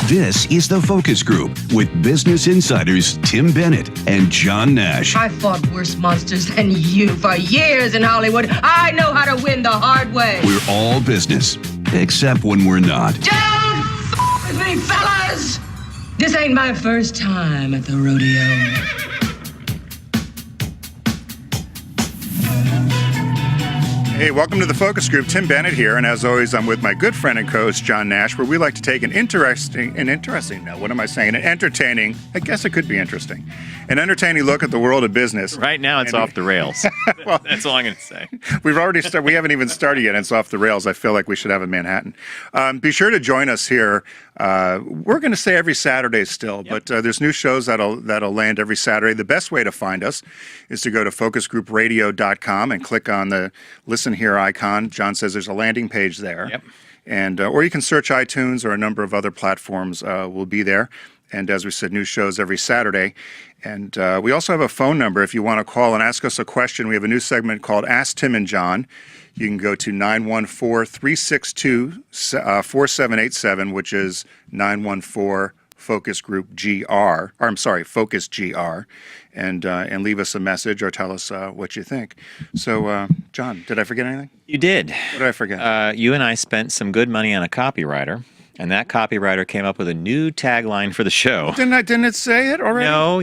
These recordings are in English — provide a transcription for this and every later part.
This is The Focus Group with business insiders Tim Bennett and John Nash. I fought worse monsters than you for years in Hollywood. I know how to win the hard way. We're all business, except when we're not. Don't f with me, fellas! This ain't my first time at the rodeo. Hey, welcome to The Focus Group. Tim Bennett here, and as always, I'm with my good friend and co-host, John Nash, where we like to take an entertaining, I guess it could be interesting, an entertaining look at the world of business. Right now, it's off the rails. Well, that's all I'm going to say. We haven't even started yet, and it's off the rails. I feel like we should have in Manhattan. Be sure to join us here. We're going to say every Saturday still, but there's new shows that'll land every Saturday. The best way to find us is to go to focusgroupradio.com and click on the Listen Here icon. John says there's a landing page there. Yep. And or you can search iTunes or a number of other platforms will be there. And as we said, new shows every Saturday. And we also have a phone number if you want to call and ask us a question. We have a new segment called Ask Tim and John. You can go to 914-362-4787, which is 914 Focus Group GR, or I'm sorry, Focus GR, and leave us a message or tell us what you think. So, John, did I forget anything? You did. What did I forget? You and I spent some good money on a copywriter, and that copywriter came up with a new tagline for the show. Didn't it say it already? No,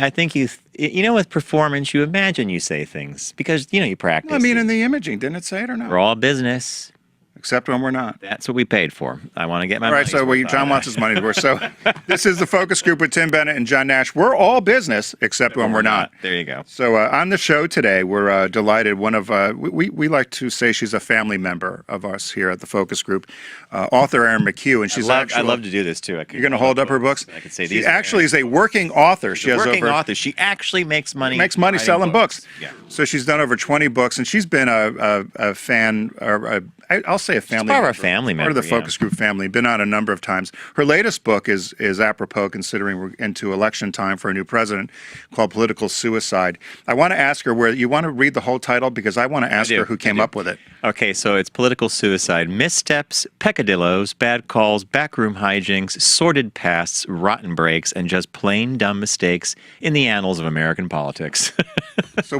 I think with performance, you imagine you say things because, you practice. I mean, in the imaging, didn't it say it or not? We're all business. Except when we're not. That's what we paid for. I want to get my money. All right, so John wants his money worth. So this is The Focus Group with Tim Bennett and John Nash. We're all business, except when we're not. There you go. So on the show today, we're delighted. One of we like to say she's a family member of us here at The Focus Group, Author Erin McHugh, and she's I love to do this too. You're going to hold up her books. I could say she actually is a working author. She's a working author. She actually makes money. Makes money selling books. Yeah. So she's done over 20 books, and she's been a fan, or I'll say a family. Part of our family member. Part of the Focus Group family. Been on a number of times. Her latest book is apropos, considering we're into election time for a new president, called Political Suicide. I want to ask her where you want to read the whole title because I want to ask her who came up with it. Okay, so it's Political Suicide: Missteps, Peccadilloes, Bad Calls, Backroom Hijinx, Sordid Pasts, Rotten Breaks, and just plain dumb mistakes in the Annals of American Politics. So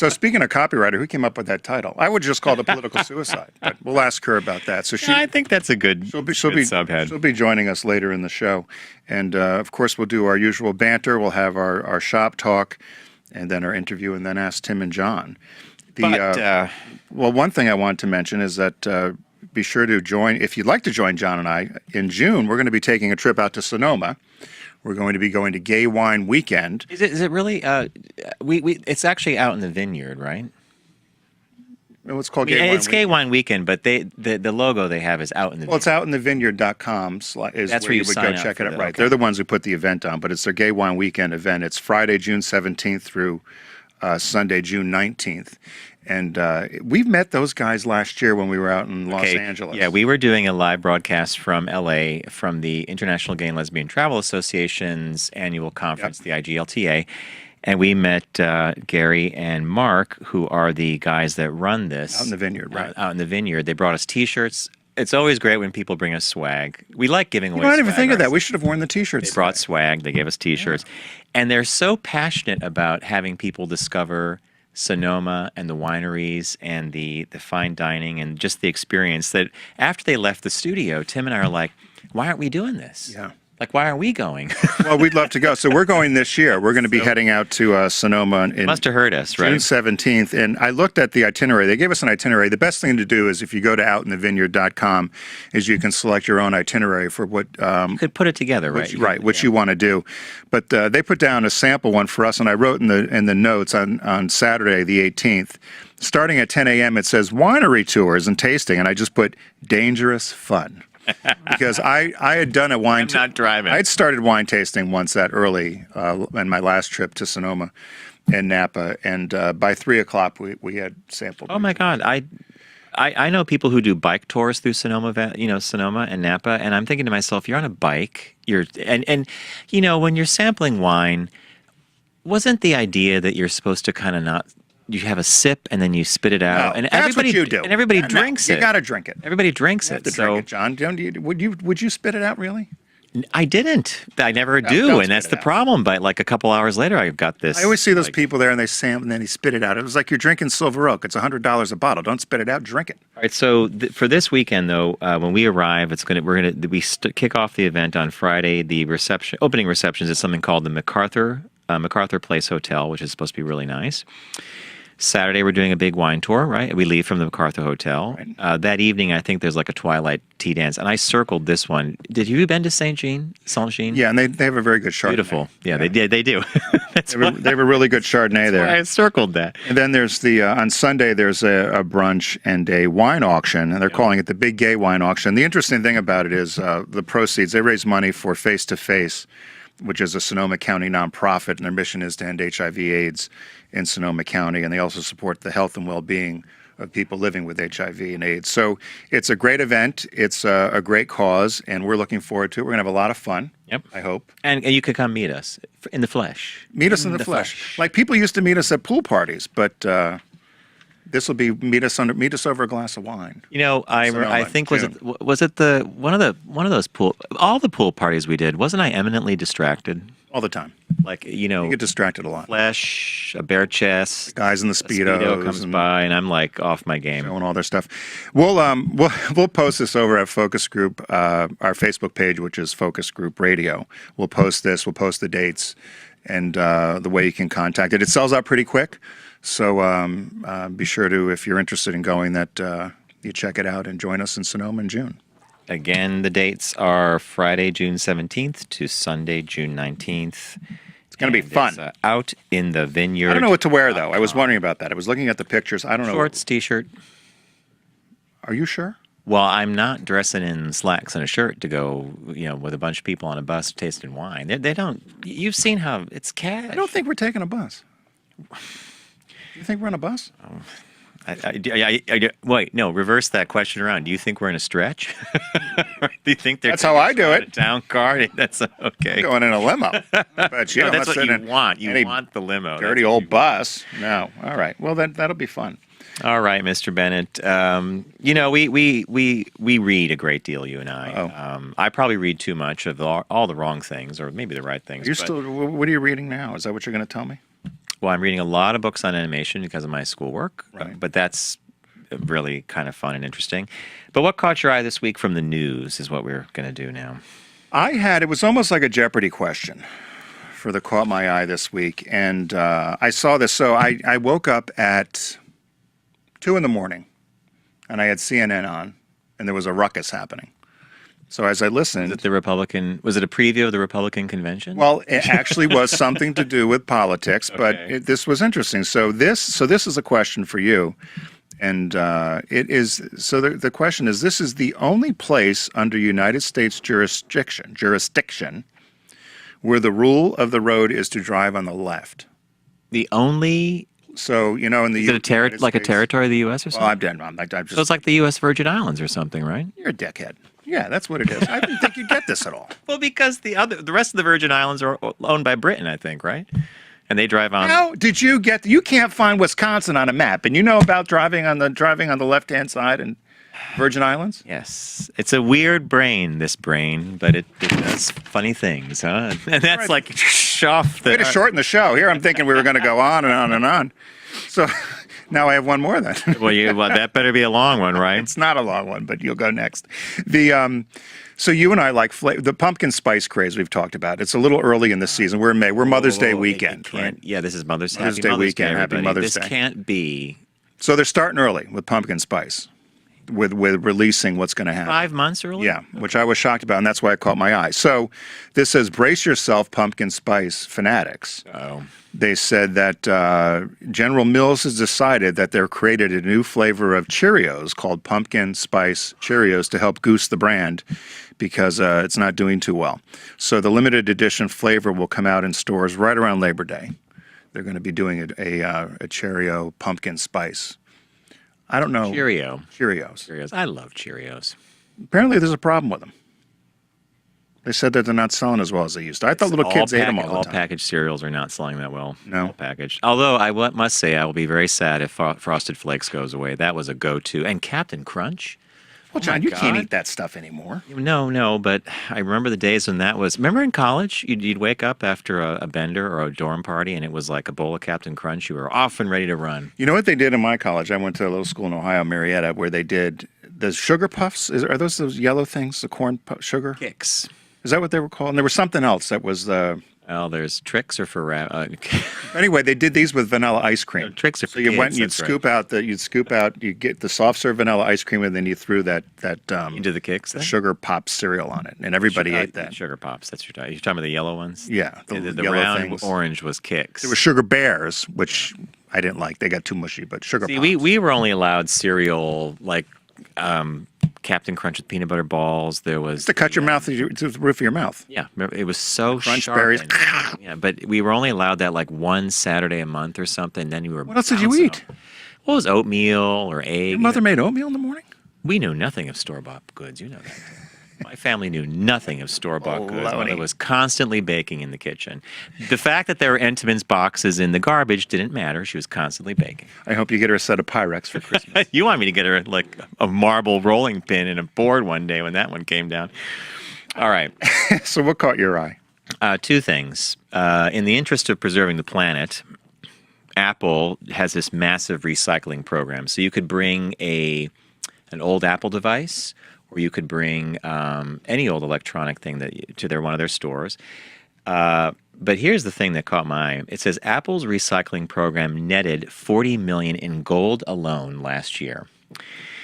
speaking of copywriter, who came up with that title? I would just call it Political Suicide, but we'll ask her about that. So I think that's a good subhead. She'll be joining us later in the show. And, of course, we'll do our usual banter. We'll have our shop talk and then our interview and then ask Tim and John. Well, one thing I want to mention is that be sure to join, if you'd like to join John and I, in June, we're going to be taking a trip out to Sonoma. We're going to be going to Gay Wine Weekend. Is it really? It's actually out in the vineyard, right? It's called Gay Wine Weekend. It's Gay Wine Weekend, but the logo they have is out in the vineyard. Well, it's outinthevineyard.com is That's where you would go check it out. Right. Okay. They're the ones who put the event on, but it's their Gay Wine Weekend event. It's Friday, June 17th through Sunday, June 19th. And we've met those guys last year when we were out in Los Angeles. Yeah, we were doing a live broadcast from L.A. from the International Gay and Lesbian Travel Association's annual conference, the IGLTA. And we met Gary and Mark, who are the guys that run this. Out in the vineyard, right. Out in the vineyard. They brought us T-shirts. It's always great when people bring us swag. We like giving away swag. I didn't even think of that. We should have worn the T-shirts. They brought swag. They gave us T-shirts. Yeah. And they're so passionate about having people discover Sonoma and the wineries and the fine dining and just the experience that after they left the studio, Tim and I are like, why aren't we doing this? Yeah. Like, why aren't we going? Well, we'd love to go. So we're going this year. We're going to be heading out to Sonoma in must have heard us, right? June 17th. And I looked at the itinerary. They gave us an itinerary. The best thing to do is if you go to outinthevineyard.com is you can select your own itinerary for what you could put it together, right? Which you want to do. But they put down a sample one for us, and I wrote in the notes on Saturday the 18th. Starting at 10 a.m., it says winery tours and tasting, and I just put dangerous fun. Because I had done a wine. I'm not driving. I had started wine tasting once that early in my last trip to Sonoma and Napa, and by 3 o'clock we had sampled. Oh my God, I know people who do bike tours through Sonoma and Napa, and I'm thinking to myself, you're on a bike, and when you're sampling wine, wasn't the idea that you're supposed to kind of not you have a sip and then you spit it out, no, and that's everybody what you do. And everybody drinks it. You got to drink it. Everybody drinks you have to drink it, John. Would you spit it out really? I didn't. I never No, do, don't and that's spit the it out. problem. But like a couple hours later, I got this. I always see those like, people there, and they sample, and then he spit it out. It was like you're drinking Silver Oak. It's $100 a bottle. Don't spit it out. Drink it. All right, so for this weekend, though, when we arrive, we kick off the event on Friday. The opening receptions is something called the MacArthur Place Hotel, which is supposed to be really nice. Saturday, we're doing a big wine tour, right? We leave from the MacArthur Hotel. Right. That evening, I think there's like a twilight tea dance, and I circled this one. Did you been to Saint Jean? Yeah, and they have a very good Chardonnay. Beautiful. Yeah, they do. They have a really good Chardonnay there. I circled that. And then there's on Sunday, there's a brunch and a wine auction, and they're calling it the Big Gay Wine Auction. The interesting thing about it is the proceeds, they raise money for Face to Face, which is a Sonoma County nonprofit, and their mission is to end HIV/AIDS in Sonoma County, and they also support the health and well-being of people living with HIV and AIDS. So it's a great event. It's a great cause, and we're looking forward to it. We're going to have a lot of fun, I hope. And you could come meet us in the flesh. Meet us in the flesh. Like people used to meet us at pool parties, but this will be meet us over a glass of wine. You know, I think was it one of those all the pool parties we did, wasn't I eminently distracted? All the time. Like, you know, You get distracted a lot. flesh, a bare chest, Guys in the a Speedos. Speedo comes by, and I'm like off my game. Showing all their stuff. We'll post this over at Focus Group, our Facebook page, which is Focus Group Radio. We'll post this. We'll post the dates and the way you can contact it. It sells out pretty quick, so be sure to, if you're interested in going, that you check it out and join us in Sonoma in June. Again, the dates are Friday, June 17th to Sunday, June 19th. It's going to be fun. It's, out in the vineyard. I don't know what to wear, though. I was wondering about that. I was looking at the pictures. I don't know. Shorts, T-shirt. Are you sure? Well, I'm not dressing in slacks and a shirt to go, with a bunch of people on a bus tasting wine. They don't. You've seen how it's cash. I don't think we're taking a bus. You think we're on a bus? Wait, no. Reverse that question around. Do you think we're in a stretch? Do you think That's how I do it. A town car? That's okay. Going in a limo. But No, that's what you want. You want the limo. Dirty old bus. No. All right. Well, then that'll be fun. All right, Mr. Bennett. We read a great deal, you and I. I probably read too much of all the wrong things, or maybe the right things. What are you reading now? Is that what you're going to tell me? Well, I'm reading a lot of books on animation because of my schoolwork, Right. But that's really kind of fun and interesting. But what caught your eye this week from the news is what we're going to do now. It was almost like a Jeopardy question for the caught my eye this week. And I saw this. So I woke up at 2 a.m, and I had CNN on, and there was a ruckus happening. So as I listened... Was it a preview of the Republican convention? Well, it actually was something to do with politics, but Okay. this was interesting. So this is a question for you. And it is, so the question is, this is the only place under United States jurisdiction where the rule of the road is to drive on the left. The only... So, in the Is it United a States- territory of the U.S. or Well, something? I'm just... So it's like the U.S. Virgin Islands or something, right? You're a dickhead. Yeah, that's what it is. I didn't think you'd get this at all. Well, because the rest of the Virgin Islands are owned by Britain, I think, right? And they drive on... How did you get... You can't find Wisconsin on a map, and you know about driving on the left-hand side and Virgin Islands? Yes. It's a weird brain, but it does funny things, huh? And that's like off the... Way to shorten the show. Here I'm thinking we were going to go on and on and on. So now I have one more then. Well, that better be a long one, right? It's not a long one, but you'll go next. So you and I like the pumpkin spice craze we've talked about. It's a little early in the season. We're in May. We're Mother's Day weekend, right? Yeah, this is Mother's Day Day Mother's weekend. Day, Happy everybody. Mother's Day. This can't be So they're starting early with pumpkin spice, with releasing what's going to happen. 5 months early. Yeah, which I was shocked about, and that's why it caught my eye. So this says, brace yourself, pumpkin spice fanatics. Oh. They said that General Mills has decided that they're created a new flavor of Cheerios called Pumpkin Spice Cheerios to help goose the brand because it's not doing too well. So the limited edition flavor will come out in stores right around Labor Day. They're going to be doing a Cheerio pumpkin spice. I don't know. Cheerios. I love Cheerios. Apparently there's a problem with them. They said that they're not selling as well as they used to. I thought little kids ate them all the time. All packaged cereals are not selling that well. No. All packaged. Although I must say I will be very sad if Frosted Flakes goes away. That was a go-to. And Captain Crunch. Well, John, you can't eat that stuff anymore. No, but I remember the days when that was. Remember in college, you'd wake up after a bender or a dorm party, and it was like a bowl of Captain Crunch. You were off and ready to run. You know what they did in my college? I went to a little school in Ohio, Marietta, where they did the sugar puffs. Are those yellow things, the corn sugar? Kicks. Is that what they were called? And there was something else that was the... Well, there's Tricks or for... Anyway, they did these with vanilla ice cream. No, Tricks are for so you kids, went and you'd that's scoop out, you get the soft serve vanilla ice cream, and then you threw that into the Kicks, then? sugar pop cereal on it, and everybody ate that. Sugar Pops. That's you're talking about the yellow ones. Yeah, the yellow round things. orange was Kicks. There were sugar bears, which I didn't like. They got too mushy, but sugar See, pops. we were only allowed cereal like Captain Crunch with peanut butter balls. There was to cut your mouth to the roof of your mouth. Yeah, it was so Crunch sharp. berries. Yeah, but we were only allowed that like one Saturday a month or something. Then you were. What else did you bouncing eat? off. Well, it was oatmeal or egg. Your mother made oatmeal in the morning? We knew nothing of store-bought goods. You know that. My family knew nothing of store-bought goods. Mother was constantly baking in the kitchen. The fact that there were Entenmann's boxes in the garbage didn't matter. She was constantly baking. I hope you get her a set of Pyrex for Christmas. You want me to get her like a marble rolling pin and a board one day when that one came down. All right. So what caught your eye? Two things. In the interest of preserving the planet, Apple has this massive recycling program. So you could bring an old Apple device, or you could bring any old electronic thing to one of their stores. But here's the thing that caught my eye. It says Apple's recycling program netted $40 million in gold alone last year.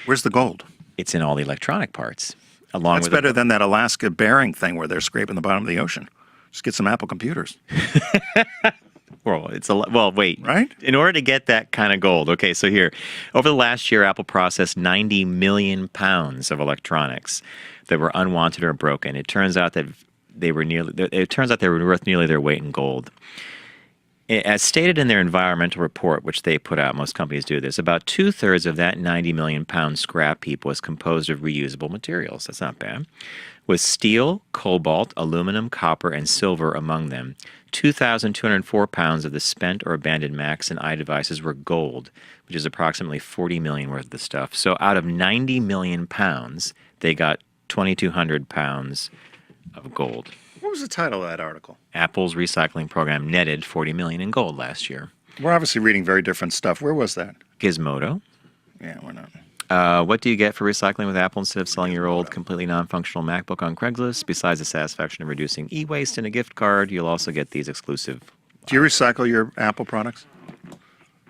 Where's the gold? It's in all the electronic parts. That's better than that Alaska bearing thing where they're scraping the bottom of the ocean. Just get some Apple computers. Well, wait. Right? In order to get that kind of gold, okay, so here, over the last year, Apple processed 90 million pounds of electronics that were unwanted or broken. It turns out that they were worth nearly their weight in gold. As stated in their environmental report, which they put out, most companies do this, about 2/3 of that 90 million pound scrap heap was composed of reusable materials. That's not bad. With steel, cobalt, aluminum, copper, and silver among them. 2,204 pounds of the spent or abandoned Macs and iDevices were gold, which is approximately 40 million worth of the stuff. So out of 90 million pounds, they got 2,200 pounds of gold. What was the title of that article? Apple's recycling program netted 40 million in gold last year. We're obviously reading very different stuff. Where was that? Gizmodo. Yeah, we're not. What do you get for recycling with Apple instead of selling your old, completely non-functional MacBook on Craigslist? Besides the satisfaction of reducing e-waste and a gift card, you'll also get these exclusive. Do you recycle your Apple products?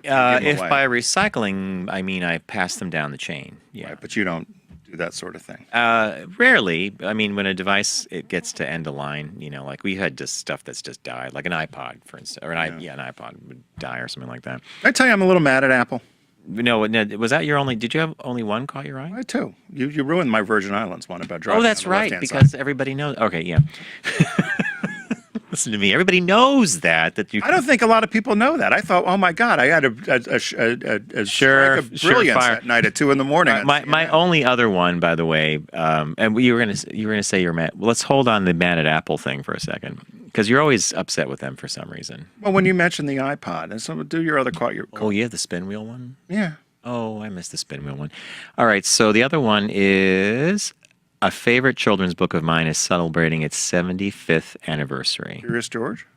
If by recycling, I mean I pass them down the chain. Yeah, right, but you don't do that sort of thing. Rarely. I mean, when a device it gets to end of line, like we had just stuff that's just died, like an iPod, for instance, or an iPod would die or something like that. I tell you, I'm a little mad at Apple. No, was that your only? Did you have only one caught your eye? I too. You ruined my Virgin Islands one about driving. Oh, that's on the right, left-hand because side. everybody knows. Okay, yeah. Listen to me. Everybody knows that you. I don't think a lot of people know that. I thought, oh my God, I had a strike of brilliance that night at 2 a.m. My only other one, by the way, and you were gonna say you're mad. Well, let's hold on the mad at Apple thing for a second, because you're always upset with them for some reason. Well, when you mentioned the iPod, and so do your other caught your. Oh, you have the spin wheel one. Yeah. Oh, I missed the spin wheel one. All right, so the other one is a favorite children's book of mine is celebrating its 75th anniversary. Curious George?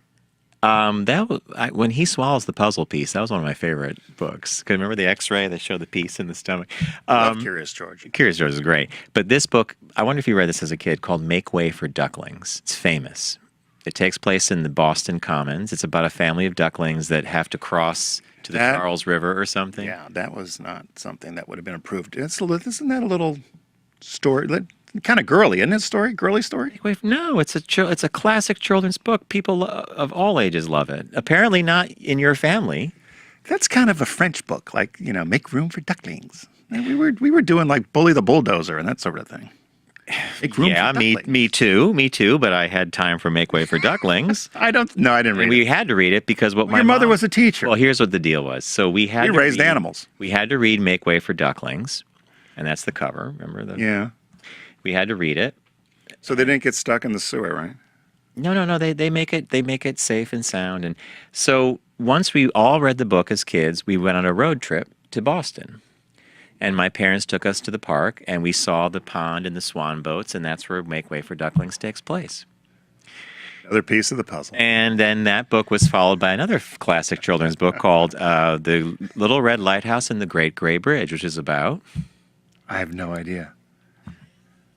When he swallows the puzzle piece, that was one of my favorite books. Because remember the X-ray that showed the piece in the stomach? Love Curious George. Curious George is great. But this book, I wonder if you read this as a kid, called Make Way for Ducklings. It's famous. It takes place in the Boston Commons. It's about a family of ducklings that have to cross to the Charles River or something. Yeah, that was not something that would have been approved. Isn't that a little story? Kind of girly, isn't it? Girly story? No, it's a classic children's book. People of all ages love it. Apparently not in your family. That's kind of a French book, like, make room for ducklings. And we were doing like Bully the Bulldozer and that sort of thing. Make room for ducklings. me too. But I had time for Make Way for Ducklings. I didn't read it. We had to read it because my mother was a teacher. Well, here's what the deal was. So we raised animals. We had to read Make Way for Ducklings, and that's the cover. Remember that? Yeah. We had to read it. So they didn't get stuck in the sewer, right? No. They make it safe and sound. And so once we all read the book as kids, we went on a road trip to Boston. And my parents took us to the park, and we saw the pond and the swan boats, and that's where Make Way for Ducklings takes place. Another piece of the puzzle. And then that book was followed by another classic children's book called The Little Red Lighthouse and the Great Gray Bridge, which is about... I have no idea.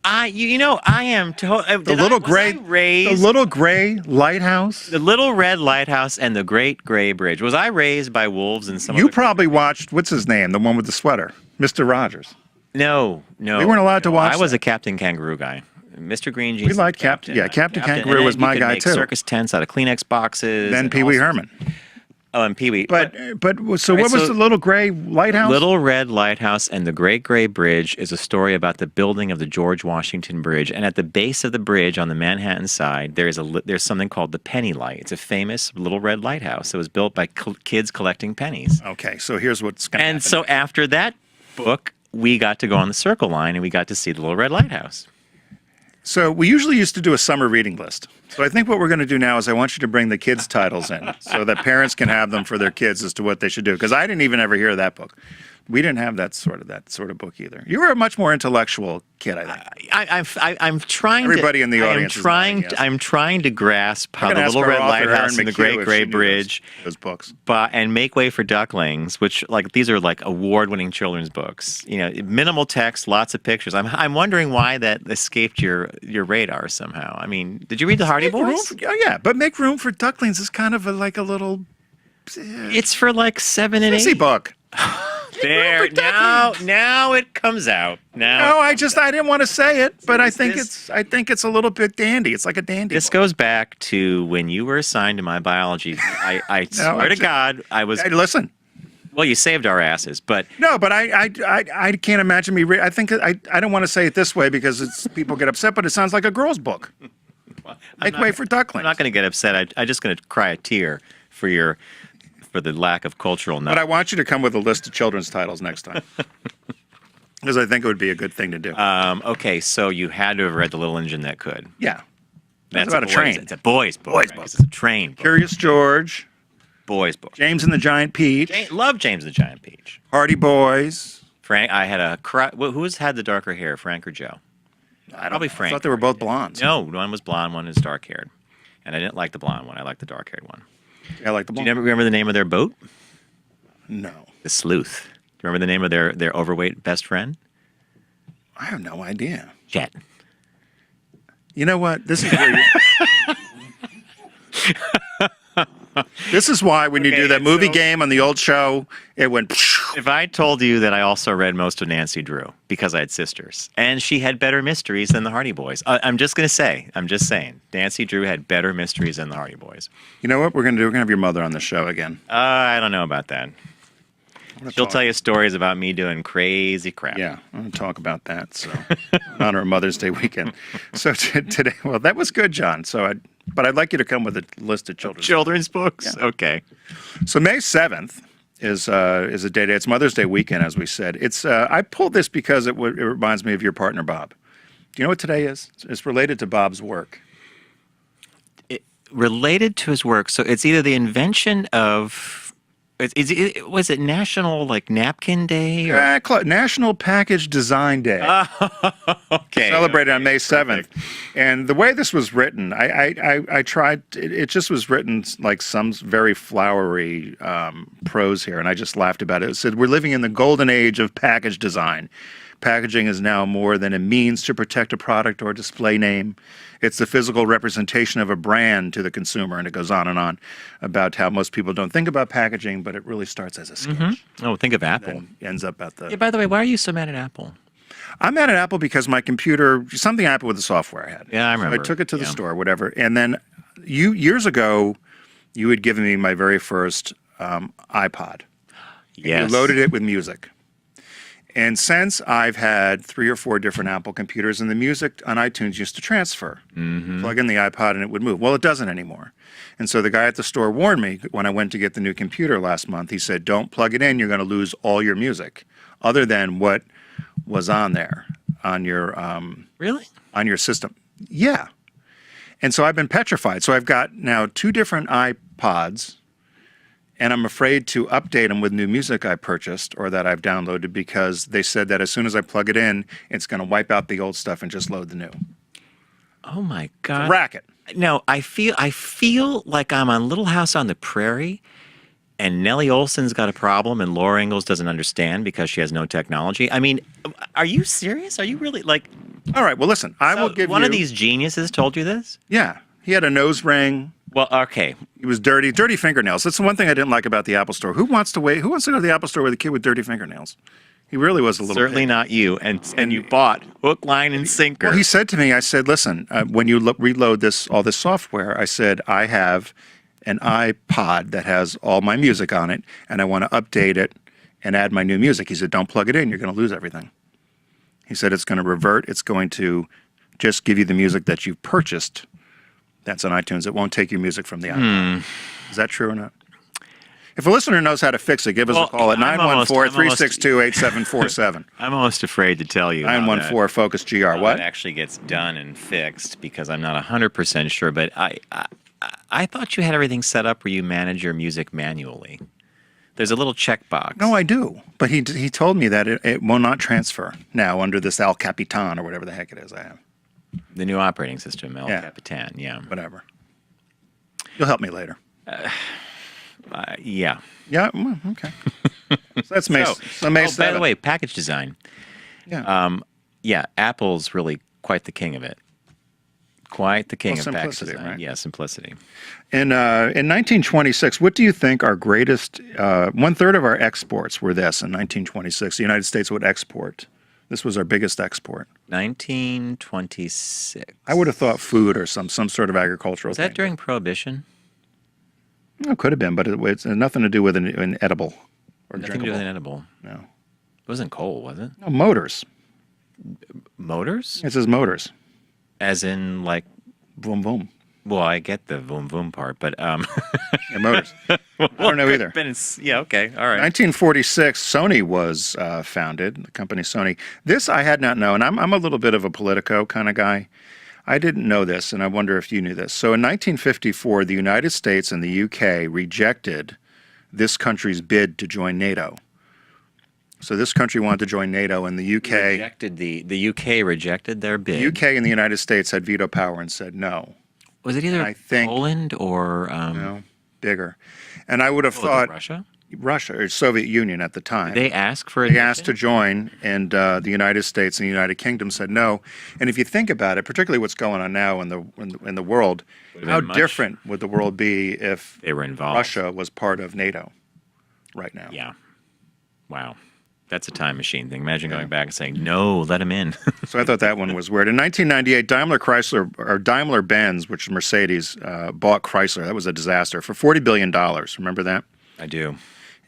I am The little gray lighthouse. The Little Red Lighthouse and the Great Gray Bridge. Was I raised by wolves and some? You probably watched, what's his name, the one with the sweater, Mr. Rogers. No. We weren't allowed to watch. I was a Captain Kangaroo guy. Mr. Green Jeans. We liked Captain. Yeah, Captain Kangaroo was my guy too. Circus tents out of Kleenex boxes. Then Pee Wee Herman. Oh, and Pee Wee. But what was the Little Gray Lighthouse? Little Red Lighthouse and the Great Gray Bridge is a story about the building of the George Washington Bridge. And at the base of the bridge on the Manhattan side, there's something called the Penny Light. It's a famous Little Red Lighthouse that was built by kids collecting pennies. Okay, so here's what's going to happen. And so after that book, we got to go on the Circle Line and we got to see the Little Red Lighthouse. So we usually used to do a summer reading list. So I think what we're going to do now is I want you to bring the kids' titles in so that parents can have them for their kids as to what they should do. Because I didn't even ever hear that book. We didn't have that sort of book either. You were a much more intellectual kid, I think. I'm trying. Everybody in the audience. I'm trying to grasp how the Little Red Lighthouse and the Great Gray Bridge, those books, and Make Way for Ducklings, which these are like award-winning children's books. Minimal text, lots of pictures. I'm wondering why that escaped your radar somehow. I mean, did you read the Hardy Boys? Yeah, but Make Room for Ducklings is kind of like a little. It's for like 7 and 8. Book. There now it comes out. No, I didn't want to say it, but I think it's a little bit dandy. It's like a dandy. This goes back to when you were assigned to my biology. I swear to God, I was. Hey, listen. Well, you saved our asses, but no, but I can't imagine me. I think I don't want to say it this way because people get upset, but it sounds like a girl's book. Make Way for Ducklings. I'm not going to get upset. I'm just going to cry a tear for the lack of cultural knowledge. But I want you to come with a list of children's titles next time. Because I think it would be a good thing to do. Okay, so you had to have read The Little Engine That Could. Yeah. That's about a train. It's a boy's book. It's a train book. Curious George. Boy's book. James and the Giant Peach. Love James and the Giant Peach. Hardy Boys. Frank, I had a crush. Who's had the darker hair, Frank or Joe? Probably Frank. I thought they were both blondes. No, one was blonde, one is dark-haired. And I didn't like the blonde one. I liked the dark-haired one. I like the blonde. Do you remember the name of their boat? No. The Sleuth. Do you remember the name of their overweight best friend? I have no idea. Jet. You know what? This is where This is why when you do that movie game on the old show, it went. If I told you that I also read most of Nancy Drew because I had sisters, and she had better mysteries than the Hardy Boys. I'm just saying, Nancy Drew had better mysteries than the Hardy Boys. You know what we're going to do? We're going to have your mother on the show again. I don't know about that. She'll tell you stories about me doing crazy crap. Yeah, I'm going to talk about that. So, in honor of Mother's Day weekend. So today, well, that was good, John. But I'd like you to come with a list of children's books. Yeah. Okay. So May 7th is a day. It's Mother's Day weekend, as we said. It's I pulled this because it reminds me of your partner, Bob. Do you know what today is? It's related to Bob's work. Related to his work. So it's either the invention of. Was it National Napkin Day? Or? National Package Design Day. Okay. Celebrated on May 7th. And the way this was written, I tried. It just was written like some very flowery prose here, and I just laughed about it. It said, "We're living in the golden age of package design. Packaging is now more than a means to protect a product or display name. It's the physical representation of a brand to the consumer," and it goes on and on about how most people don't think about packaging, but it really starts as a sketch. Mm-hmm. Oh, think of Apple. Ends up at the. Yeah. By the way, why are you so mad at Apple? I'm mad at Apple because my computer, something happened with the software I had. Yeah, I remember. So I took it to the store, whatever, and then years ago, you had given me my very first iPod. Yes. You loaded it with music. And since I've had 3 or 4 different Apple computers, and the music on iTunes used to transfer. Mm-hmm. Plug in the iPod and it would move. Well, it doesn't anymore. And so the guy at the store warned me when I went to get the new computer last month. He said, "Don't plug it in. You're going to lose all your music, other than what was on there on your really on your system." Yeah. And so I've been petrified. So I've got now 2 different iPods And I'm afraid to update them with new music I purchased or that I've downloaded because they said that as soon as I plug it in, it's going to wipe out the old stuff and just load the new. Oh my God. Racket. No, I feel like I'm on Little House on the Prairie, and Nellie Olson's got a problem, and Laura Ingalls doesn't understand because she has no technology. I mean, are you serious? Are you really like? All right. Well, listen. I will give one you. Of these geniuses told you this. Yeah, he had a nose ring. Well, okay. He was dirty fingernails. That's the one thing I didn't like about the Apple Store. Who wants to go to the Apple Store with a kid with dirty fingernails? He really was a little. Certainly pig. not you. And you bought hook, line, and sinker. Well, he said to me, I said, listen, when you reload all this software, I said, I have an iPod that has all my music on it, and I want to update it and add my new music. He said, don't plug it in. You're going to lose everything. He said, it's going to revert. It's going to just give you the music that you've purchased. That's on iTunes. It won't take your music from the iPod. Is that true or not? If a listener knows how to fix it, give us a call at 914-362-8747. I'm almost afraid to tell you. 914-FOCUS-GR. What? It actually gets done and fixed because I'm not 100% sure, but I thought you had everything set up where you manage your music manually. There's a little checkbox. No, I do. But he told me that it will not transfer now under this El Capitan or whatever the heck it is I have. The new operating system, El Capitan, yeah. Whatever. You'll help me later. Yeah. Yeah? Well, okay. So that's May. So May 7th. By the way, package design. Yeah. Yeah, Apple's really quite the king of it. Quite the king of package design. Right? Yeah, simplicity. In 1926, what do you think our greatest, 1/3 of our exports were this in 1926? The United States would export. This was our biggest export. 1926. I would have thought food or some sort of agricultural Was that thing. during Prohibition? No, it could have been, but it's nothing to do with an edible or Nothing to do with an edible. No. It wasn't coal, was it? No, motors. Motors? It says motors. As in, like... Boom, boom. Well, I get the boom, boom part, but... Yeah, motors. I don't know either. Yeah, okay, all right. 1946, Sony was founded, the company Sony. This I had not known. I'm a little bit of a Politico kind of guy. I didn't know this, and I wonder if you knew this. So in 1954, the United States and the UK rejected this country's bid to join NATO. So this country wanted to join NATO, and the UK... The UK rejected their bid. The UK and the United States had veto power and said no. Was it either Poland or... No, bigger. And I would have thought... Russia? Russia, or Soviet Union at the time. Did they ask for They asked to join, and the United States and the United Kingdom said no. And if you think about it, particularly what's going on now in the world, how different would the world be if they were involved? Russia was part of NATO right now? Yeah. Wow. That's a time machine thing. Imagine going back and saying, no, let him in. So I thought that one was weird. In 1998, Daimler-Benz, which is Mercedes, bought Chrysler. That was a disaster for $40 billion. Remember that? I do.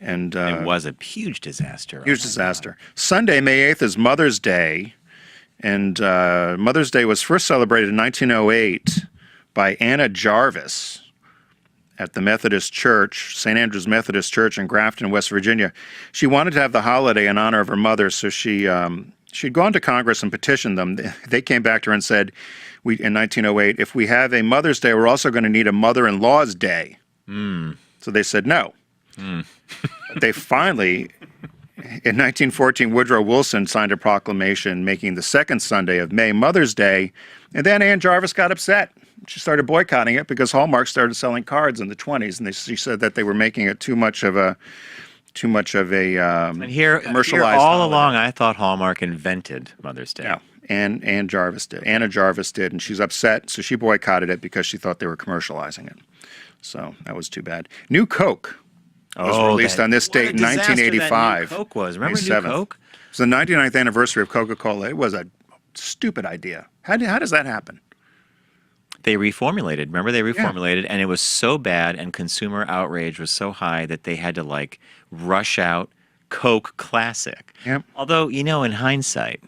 And it was a huge disaster. Huge disaster. Sunday, May 8th is Mother's Day. And Mother's Day was first celebrated in 1908 by Anna Jarvis at the Methodist Church, St. Andrew's Methodist Church in Grafton, West Virginia. She wanted to have the holiday in honor of her mother, so she'd gone to Congress and petitioned them. They came back to her and said, in 1908, if we have a Mother's Day, we're also going to need a Mother-in-Law's Day. So they said no. They finally, in 1914, Woodrow Wilson signed a proclamation making the second Sunday of May Mother's Day, and then Ann Jarvis got upset. She started boycotting it because Hallmark started selling cards in the 20s, and she said that they were making it too much of a and here commercialized all holiday. along, I thought Hallmark invented Mother's Day. Yeah, and Ann Jarvis did. Anna Jarvis did, and she's upset, so she boycotted it because she thought they were commercializing it. So that was too bad. New Coke was released on this date in 1985. New Coke was. Remember May New 7th. Coke? It was the 99th anniversary of Coca-Cola. It was a stupid idea. How does that happen? They reformulated. Remember, they reformulated, and it was so bad, and consumer outrage was so high that they had to rush out Coke Classic. Yep. Although, in hindsight,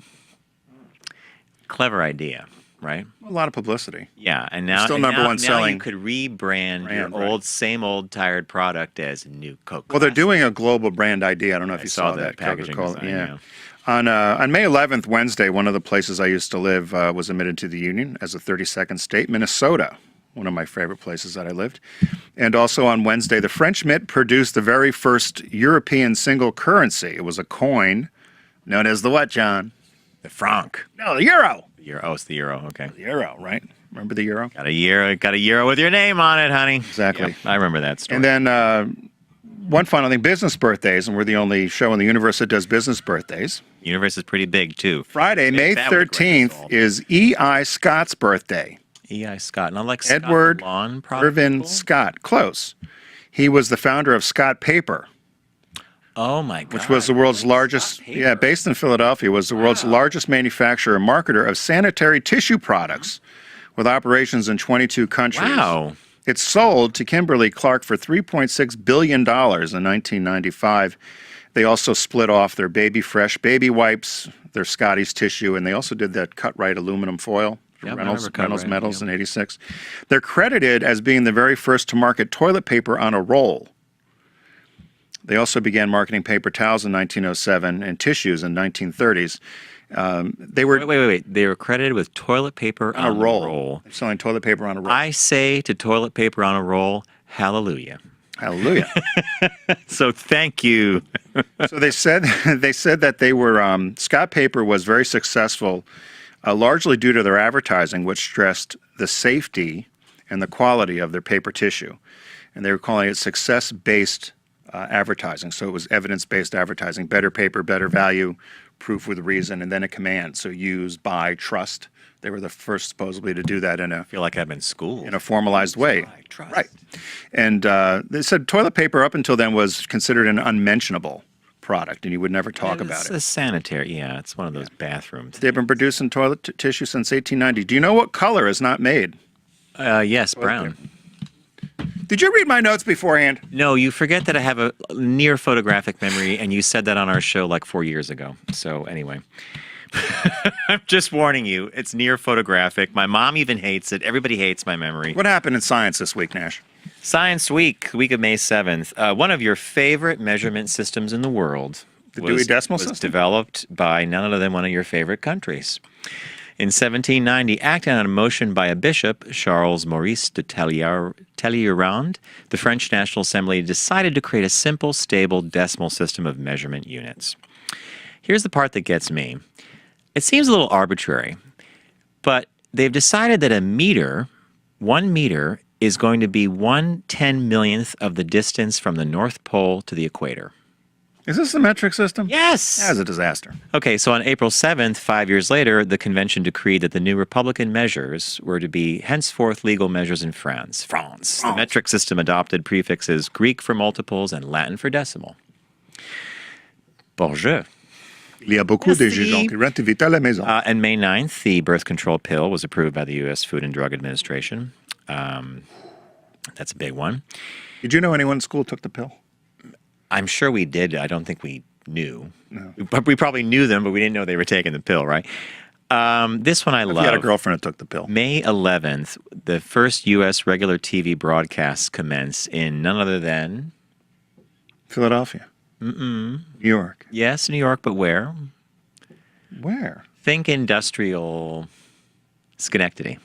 clever idea, right? A lot of publicity. Yeah, and now Still number one now selling you could rebrand your right. same old tired product as New Coke. Well, they're doing a global brand idea. I don't know if you saw saw that that packaging Coca-Cola. design, On May 11th, Wednesday, one of the places I used to live was admitted to the Union as a 32nd state. Minnesota one of my favorite places that I lived. And also on Wednesday, the French Mint produced the very first European single currency. It was a coin known as the what, John? The franc. No, the euro. The euro. Oh, it's the euro. Okay. The euro, right? Remember the euro? Got a euro with your name on it, honey. Exactly. Yep, I remember that story. And then one final thing, business birthdays, and we're the only show in the universe that does business birthdays. The universe is pretty big, too. Friday, May 13th, is E.I. Scott's birthday. E.I. Scott. Not like Edward Scott Lawn product Irvin people? Scott. Close. He was the founder of Scott Paper, Oh, my God. which was the world's largest, based in Philadelphia, was the world's largest manufacturer and marketer of sanitary tissue products with operations in 22 countries. Wow. It sold to Kimberly-Clark for $3.6 billion in 1995. They also split off their Baby Fresh baby wipes, their Scotty's tissue, and they also did that cut-right aluminum foil. Yep, Reynolds Cut-Rite, Metals in 86. They're credited as being the very first to market toilet paper on a roll. They also began marketing paper towels in 1907 and tissues in 1930s. They were Wait. They were credited with toilet paper on a roll. a roll. They're selling toilet paper on a roll. I say to toilet paper on a roll, hallelujah. Hallelujah. So thank you. So they said that they were Scott Paper was very successful, largely due to their advertising, which stressed the safety and the quality of their paper tissue, and they were calling it success-based advertising. So it was evidence-based advertising: better paper, better value, proof with reason, and then a command. So use, buy, trust. They were the first supposedly to do that in I feel like I'm in school. a formalized way. Buy, trust. Right. And they said toilet paper up until then was considered an unmentionable product, and you would never talk about It's it. a sanitary. Yeah, it's one of those bathrooms. They've been producing toilet tissue since 1890. Do you know what color is not made? Yes, brown. Did you read my notes beforehand? No, you forget that I have a near photographic memory, and you said that on our show like 4 years ago. So anyway, I'm just warning you. It's near photographic. My mom even hates it. Everybody hates my memory. What happened in science this week, Nash? Science Week, week of May 7th. One of your favorite measurement systems in the world. The Dewey Decimal was System? developed by none other than one of your favorite countries. In 1790, acting on a motion by a bishop, Charles Maurice de Talleyrand, the French National Assembly decided to create a simple, stable decimal system of measurement units. Here's the part that gets me. It seems a little arbitrary, but they've decided that a meter, 1 meter, is going to be 1/10,000,000th of the distance from the North Pole to the equator. Is this the metric system? Yes! That was a disaster. Okay, so on April 7th, 5 years later, the convention decreed that the new Republican measures were to be henceforth legal measures in France. The metric system adopted prefixes Greek for multiples and Latin for decimal. Bonjour. Il y a beaucoup de gens qui rentrent vite à la maison. And May 9th, the birth control pill was approved by the U.S. Food and Drug Administration. That's a big one. Did you know anyone in school took the pill? I'm sure we did. I don't think we knew. No. We probably knew them, but we didn't know they were taking the pill, right? This one I love. You had a girlfriend that took the pill. May 11th, the first U.S. regular TV broadcasts commence in none other than... Philadelphia. New York. Yes, New York, but where? Where? Think industrial Schenectady.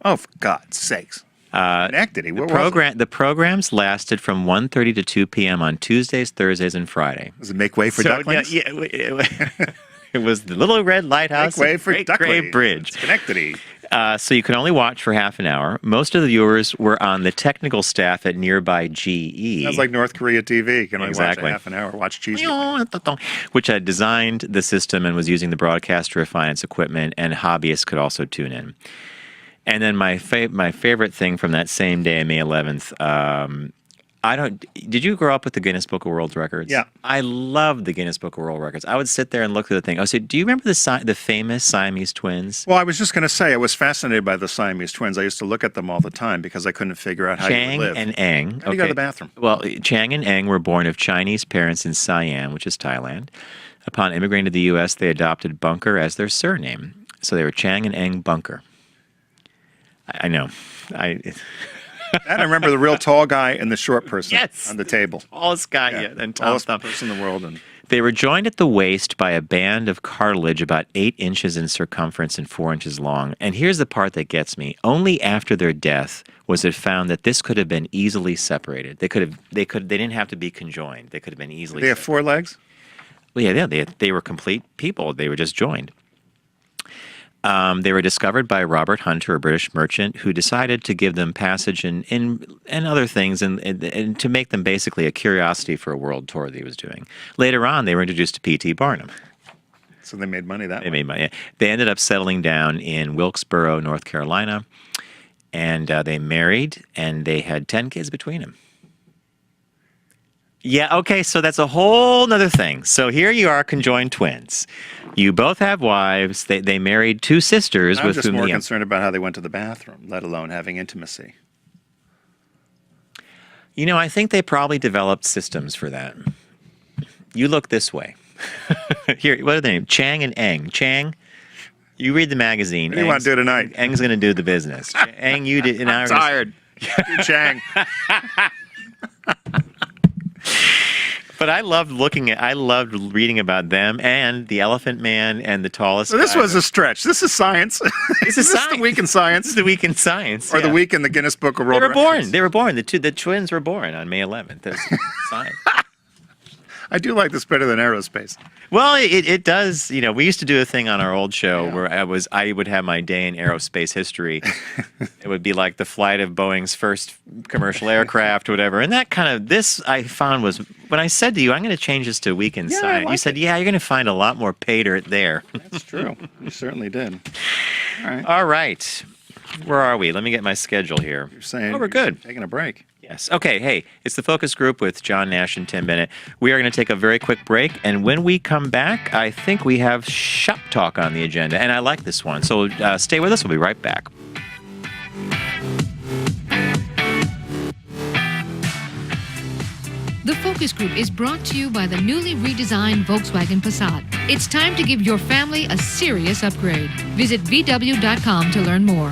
Oh, for God's sakes. Schenectady. Where was it? The programs lasted from 1:30 to 2 p.m. on Tuesdays, Thursdays, and Friday. Does it make way for Ducklings? Yeah, it was the Little Red Lighthouse. Make way for Great Ducklings. Gray Bridge. Schenectady. So you could only watch for half an hour. Most of the viewers were on the technical staff at nearby GE. Sounds like North Korea TV. You can only Exactly. watch a half an hour. Watch cheese. Which had designed the system and was using the broadcast to refine its equipment, and hobbyists could also tune in. And then my favorite thing from that same day, May 11th, did you grow up with the Guinness Book of World Records? Yeah. I loved the Guinness Book of World Records. I would sit there and look through the thing. So do you remember the famous Siamese twins? Well, I was just going to say, I was fascinated by the Siamese twins. I used to look at them all the time because I couldn't figure out how Chang you would live. and Eng. How do you go to the bathroom? Well, Chang and Eng were born of Chinese parents in Siam, which is Thailand. Upon immigrating to the U.S., they adopted Bunker as their surname. So they were Chang and Eng Bunker. I know. And I remember the real tall guy and the short person Yes. on the table. Tallest guy yet, and Tom Tallest Thumb. person in the world. And They were joined at the waist by a band of cartilage about 8 inches in circumference and 4 inches long. And here's the part that gets me. Only after their death was it found that this could have been easily separated. They didn't have to be conjoined. They could have been easily They have separated. 4 legs? Well, yeah, they were complete people. They were just joined. They were discovered by Robert Hunter, a British merchant, who decided to give them passage and other things and to make them basically a curiosity for a world tour that he was doing. Later on, they were introduced to P.T. Barnum. So they made money that way. They made money. They ended up settling down in Wilkesboro, North Carolina, and they married, and they had 10 kids between them. Yeah, okay, so that's a whole nother thing. So here you are, conjoined twins. You both have wives. They married 2 sisters. I'm just more concerned about how they went to the bathroom, let alone having intimacy. You know, I think they probably developed systems for that. You look this way. Here, what are their names? Chang and Eng. Chang, you read the magazine. What do you want to do tonight? Eng's going to do the business. Eng, you did. I'm tired. Do Chang. But I loved reading about them and the Elephant Man and the tallest. So this was a stretch. This is science. This is science. The week in science. This is the week in science. Or the week in the Guinness Book of World Records. They were born. The twins were born on May 11th. That's science. I do like this better than aerospace. Well, it does. You know, we used to do a thing on our old show where I would have my day in aerospace history. It would be like the flight of Boeing's first commercial aircraft, whatever. And that kind of, this I found was, when I said to you, I'm going to change this to Week in Science, you said, yeah, you're going to find a lot more pay dirt there. That's true. You certainly did. All right. All right. Where are we? Let me get my schedule here. You're saying we're good. Taking a break. Yes. Okay. Hey, it's the Focus Group with John Nash and Tim Bennett. We are going to take a very quick break, and when we come back, I think we have shop talk on the agenda, and I like this one. So stay with us. We'll be right back. The Focus Group is brought to you by the newly redesigned Volkswagen Passat. It's time to give your family a serious upgrade. Visit VW.com to learn more.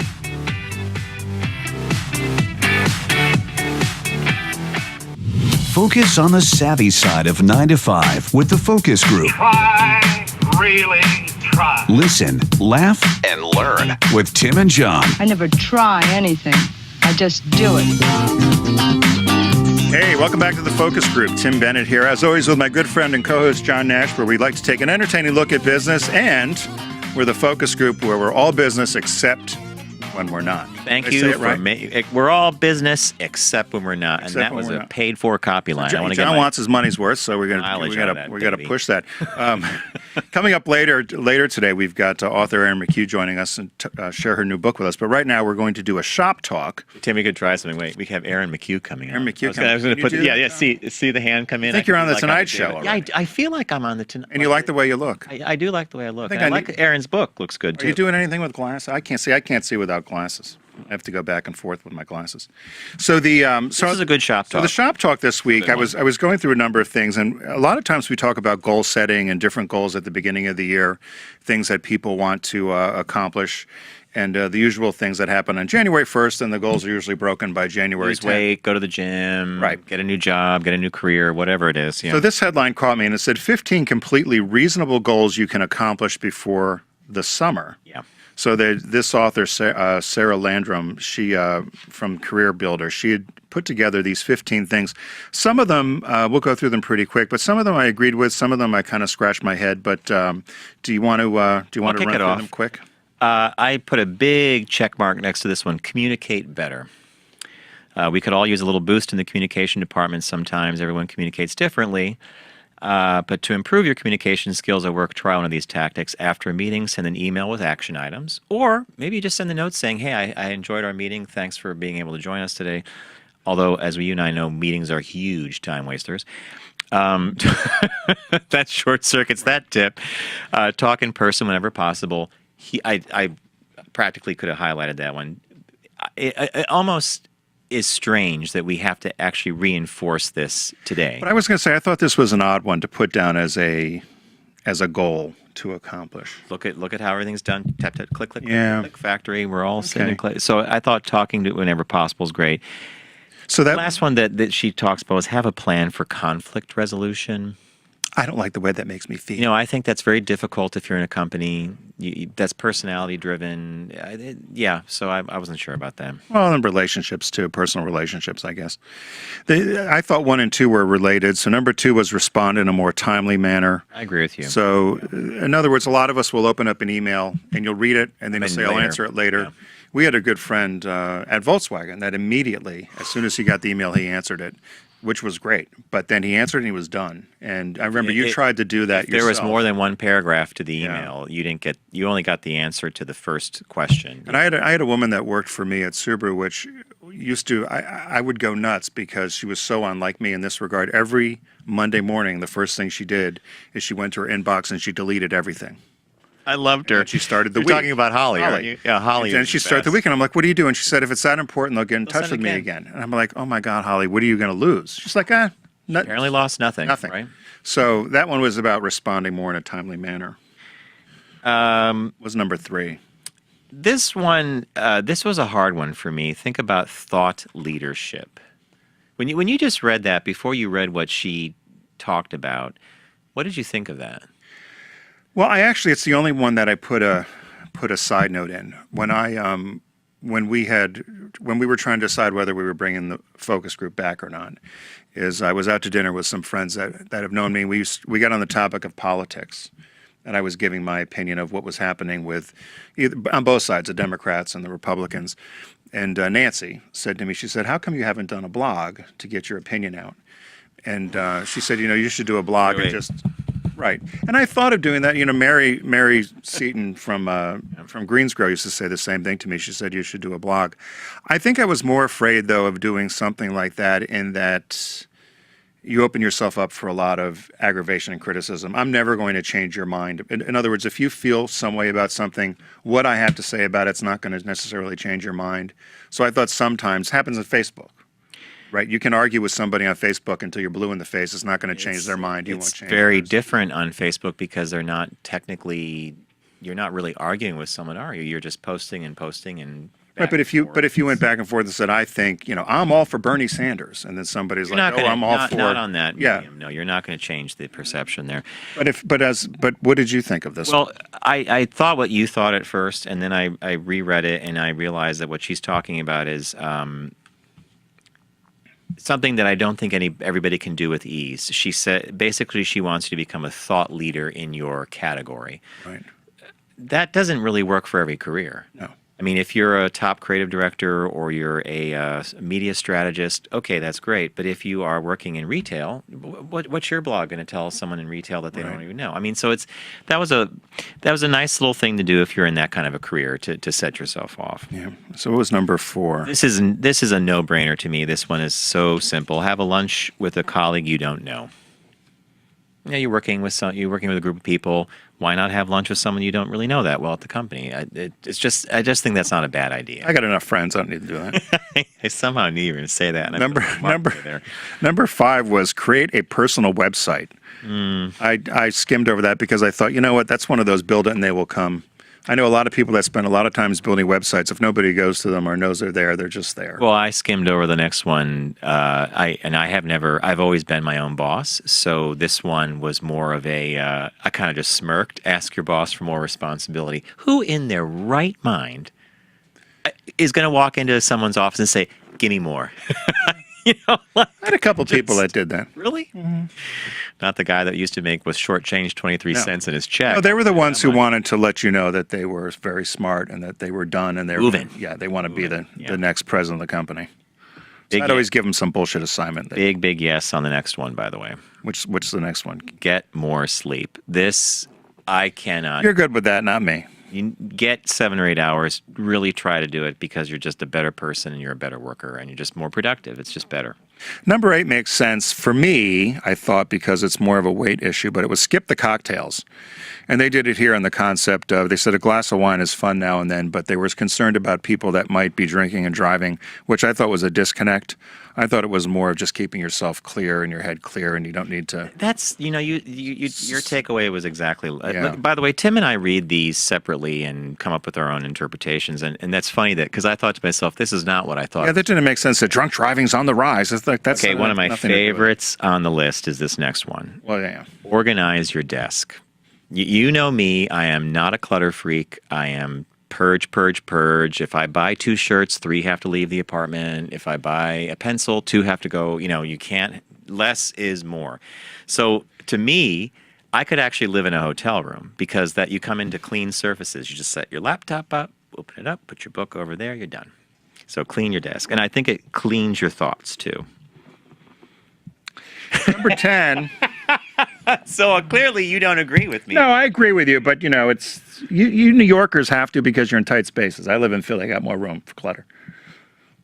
Focus on the savvy side of 9 to 5 with the Focus Group. Try, really try. Listen, laugh, and learn with Tim and John. I never try anything. I just do it. Hey, welcome back to the Focus Group. Tim Bennett here, as always, with my good friend and co-host John Nash, where we like to take an entertaining look at business, and we're the Focus Group where we're all business except when we're not. Thank you for we're all business except when we're not, and that was a paid-for copy line. John wants his money's worth, so we got to push that. Coming up later today, we've got author Erin McHugh joining us and share her new book with us. But right now, we're going to do a shop talk. Tim, we could try something. Wait, we have Erin McHugh coming. Erin McHugh. I was going to put. Yeah. See the hand come in. I think you're on the Tonight Show. Yeah, I feel like I'm on the Tonight. And you like the way you look. I do like the way I look. I like Erin's book. Looks good too. Are you doing anything with glasses? I can't see without glasses. I have to go back and forth with my glasses. So this is a good shop talk. So the shop talk this week, I was going through a number of things, and a lot of times we talk about goal setting and different goals at the beginning of the year, things that people want to accomplish, and the usual things that happen on January 1st, and the goals are usually broken by January 10th. Lose weight, go to the gym, right? Get a new job, get a new career, whatever it is. Yeah. So this headline caught me, and it said 15 completely reasonable goals you can accomplish before the summer. Yeah. So this author, Sarah Landrum, she from Career Builder, she had put together these 15 things. Some of them, we'll go through them pretty quick, but some of them I agreed with. Some of them I kind of scratched my head. But do you want to run through them quick? I put a big check mark next to this one. Communicate better. We could all use a little boost in the communication department sometimes. Everyone communicates differently. But to improve your communication skills at work, try one of these tactics. After a meeting, send an email with action items. Or maybe just send a note saying, hey, I enjoyed our meeting. Thanks for being able to join us today. Although, as you and I know, meetings are huge time wasters. That short circuits that tip. Talk in person whenever possible. I practically could have highlighted that one. It almost is strange that we have to actually reinforce this today. But I was going to say, I thought this was an odd one to put down as a goal to accomplish. Look at how everything's done. Tap, tap, click, click, yeah. click, factory. We're all sitting. So I thought talking to whenever possible is great. So that the last one that she talks about is have a plan for conflict resolution. I don't like the way that makes me feel. You know, I think that's very difficult if you're in a company that's personality driven. Yeah, so I wasn't sure about that. Well, and relationships too, personal relationships, I guess. I thought 1 and 2 were related. So number 2 was respond in a more timely manner. I agree with you. So in other words, a lot of us will open up an email and you'll read it and then you'll say, I'll answer it later. Yeah. We had a good friend at Volkswagen that immediately, as soon as he got the email, he answered it, which was great. But then he answered and he was done. And I remember you tried to do that yourself. There was more than one paragraph to the email. Yeah. You only got the answer to the first question. And I had a woman that worked for me at Subaru, which used to, I would go nuts because she was so unlike me in this regard. Every Monday morning, the first thing she did is she went to her inbox and she deleted everything. I loved her. And she started the week. You're talking about Holly, aren't you? Yeah, Holly. And she started the week, and I'm like, what do you do? And she said, if it's that important, they'll get in touch with me again. And I'm like, oh my God, Holly, what are you going to lose? She's like, apparently lost nothing. Nothing. Right? So that one was about responding more in a timely manner. Was number 3. This one, this was a hard one for me. Think about thought leadership. When you just read that, before you read what she talked about, what did you think of that? Well, it's the only one that I put a side note in. When we were trying to decide whether we were bringing the focus group back or not, is I was out to dinner with some friends that have known me. We got on the topic of politics, and I was giving my opinion of what was happening on both sides, the Democrats and the Republicans. And Nancy said to me, she said, how come you haven't done a blog to get your opinion out? And she said, you should do a blog and just... Right. And I thought of doing that. Mary Seaton from Greensboro used to say the same thing to me. She said, you should do a blog. I think I was more afraid, though, of doing something like that in that you open yourself up for a lot of aggravation and criticism. I'm never going to change your mind. In other words, if you feel some way about something, what I have to say about it's not going to necessarily change your mind. So I thought sometimes, happens on Facebook. Right, you can argue with somebody on Facebook until you're blue in the face. It's not going to change their mind. You won't change. It's very different on Facebook because they're not technically. You're not really arguing with someone, are you? You're just posting and. Right, but if you went back and forth and said, I think I'm all for Bernie Sanders, and then somebody's like, I'm all for. Not on that. Yeah. Medium. No, you're not going to change the perception there. But what did you think of this? Well, I thought what you thought at first, and then I reread it, and I realized that what she's talking about is. Something that I don't think everybody can do with ease. She said basically she wants you to become a thought leader in your category. Right. That doesn't really work for every career. No. I mean, if you're a top creative director or you're a media strategist, okay, that's great. But if you are working in retail, what's your blog going to tell someone in retail that they don't even know? I mean, so that was a nice little thing to do if you're in that kind of a career to set yourself off. Yeah. So what was number 4? This is a no-brainer to me. This one is so simple. Have a lunch with a colleague you don't know. Yeah, you're working with a group of people. Why not have lunch with someone you don't really know that well at the company? I just think that's not a bad idea. I got enough friends. I don't need to do that. I somehow knew you were going to say that. Number 5 was create a personal website. I skimmed over that because I thought, you know what, that's one of those build it and they will come. I know a lot of people that spend a lot of time building websites. If nobody goes to them or knows they're there, they're just there. Well, I skimmed over the next one. I've always been my own boss. So this one was more of I kind of just smirked. Ask your boss for more responsibility. Who in their right mind is going to walk into someone's office and say, give me more? I had a couple people that did that. Really? Mm-hmm. Not the guy that used to make was shortchanged 23 cents in his check. No, they were the ones who wanted to let you know that they were very smart and that they were done and they're moving. Yeah, they want to be the next president of the company. So I'd always give them some bullshit assignment. Big yes on the next one, by the way. Which is the next one? Get more sleep. This, I cannot. You're good with that, not me. You get 7 or 8 hours. Really try to do it because you're just a better person and you're a better worker and you're just more productive. It's just better. Number 8 makes sense for me, I thought, because it's more of a weight issue, but it was skip the cocktails. And they did it here on the concept of, they said a glass of wine is fun now and then, but they were concerned about people that might be drinking and driving, which I thought was a disconnect. I thought it was more of just keeping yourself clear and your head clear, and you don't need to. That's, your takeaway was exactly. By the way, Tim and I read these separately and come up with our own interpretations, and that's funny because I thought to myself, this is not what I thought. Yeah, that didn't make sense. That drunk driving's on the rise. That's Okay, one of my nothing to do with it. favorites on the list is this next one. Well, yeah. Organize your desk. You know me. I am not a clutter freak. I am purge, purge, purge. If I buy 2 shirts, 3 have to leave the apartment. If I buy a pencil, 2 have to go. You can't. Less is more. So to me, I could actually live in a hotel room because that you come into clean surfaces. You just set your laptop up, open it up, put your book over there, you're done. So clean your desk. And I think it cleans your thoughts too. Number 10. So clearly you don't agree with me. No, I agree with you, but it's you New Yorkers have to because you're in tight spaces. I live in Philly, I got more room for clutter.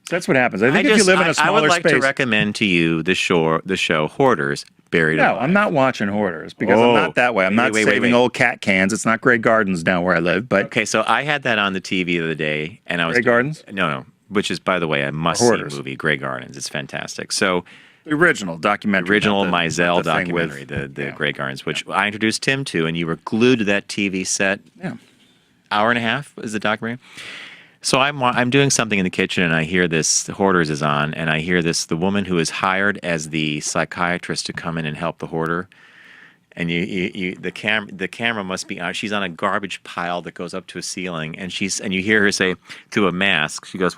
So that's what happens. I think if you live in a smaller I would like space, to recommend to you the show Hoarders Buried Alive. No, I'm not watching Hoarders because I'm not that way. I'm not saving old cat cans. It's not Grey Gardens down where I live. But okay, so I had that on the TV the other day, and I was Grey Gardens. No, which is, by the way, a must-see movie. Grey Gardens. It's fantastic. So the original documentary, Mizell documentary, the Grey Gardens, which I introduced Tim to, and you were glued to that TV set. Yeah, hour and a half is the documentary. So I'm doing something in the kitchen, and I hear the Hoarders is on, and I hear the woman who is hired as the psychiatrist to come in and help the hoarder, and the camera must be on. She's on a garbage pile that goes up to a ceiling, and you hear her say through a mask, she goes,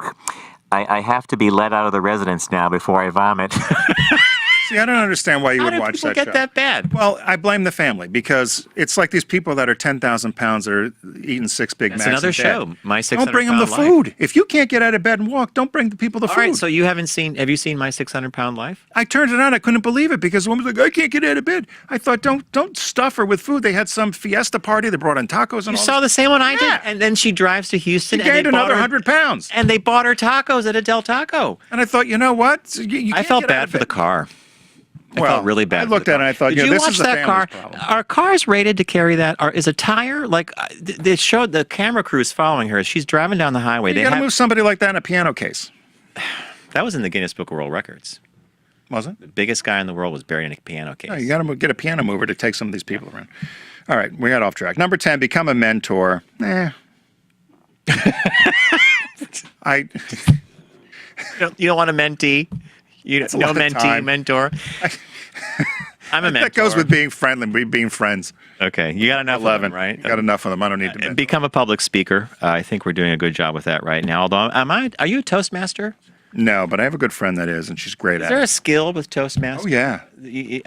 I have to be let out of the residence now before I vomit. See, I don't understand why you would watch that show. How do people get that bad? Well, I blame the family because it's like these people that are 10,000 pounds that are eating 6 Big Macs. That's another show. My 600 Don't bring them the food. If you can't get out of bed and walk, don't bring the people the food. All right, so have you seen My 600-Pound Life? I turned it on. I couldn't believe it because the woman was like, I can't get out of bed. I thought, don't stuff her with food. They had some fiesta party. They brought in tacos and all You saw the same one I did? And then she drives to Houston. She gained another 100 pounds. And they bought her tacos at a Del Taco. And I thought, you know what? I felt bad for the car. I felt really bad. I looked at it and I thought, Did you this watch is a that car? problem. Are cars rated to carry that? Or is a tire like they showed the camera crew's following her? She's driving down the highway. You got to move somebody like that in a piano case. That was in the Guinness Book of World Records. Was it? The biggest guy in the world was buried in a piano case. No, you got to get a piano mover to take some of these people around. All right, we got off track. Number 10, become a mentor. You don't want a mentee. No mentee, mentor. I'm a mentor. That goes with being friendly, being friends. Okay, you got enough 11, of them, right? You got enough of them. I don't need to mentor. Become a public speaker. I think we're doing a good job with that right now. Although, are you a Toastmaster? No, but I have a good friend that is, and she's great at it. Is there a skill with Toastmasters? Oh, yeah. You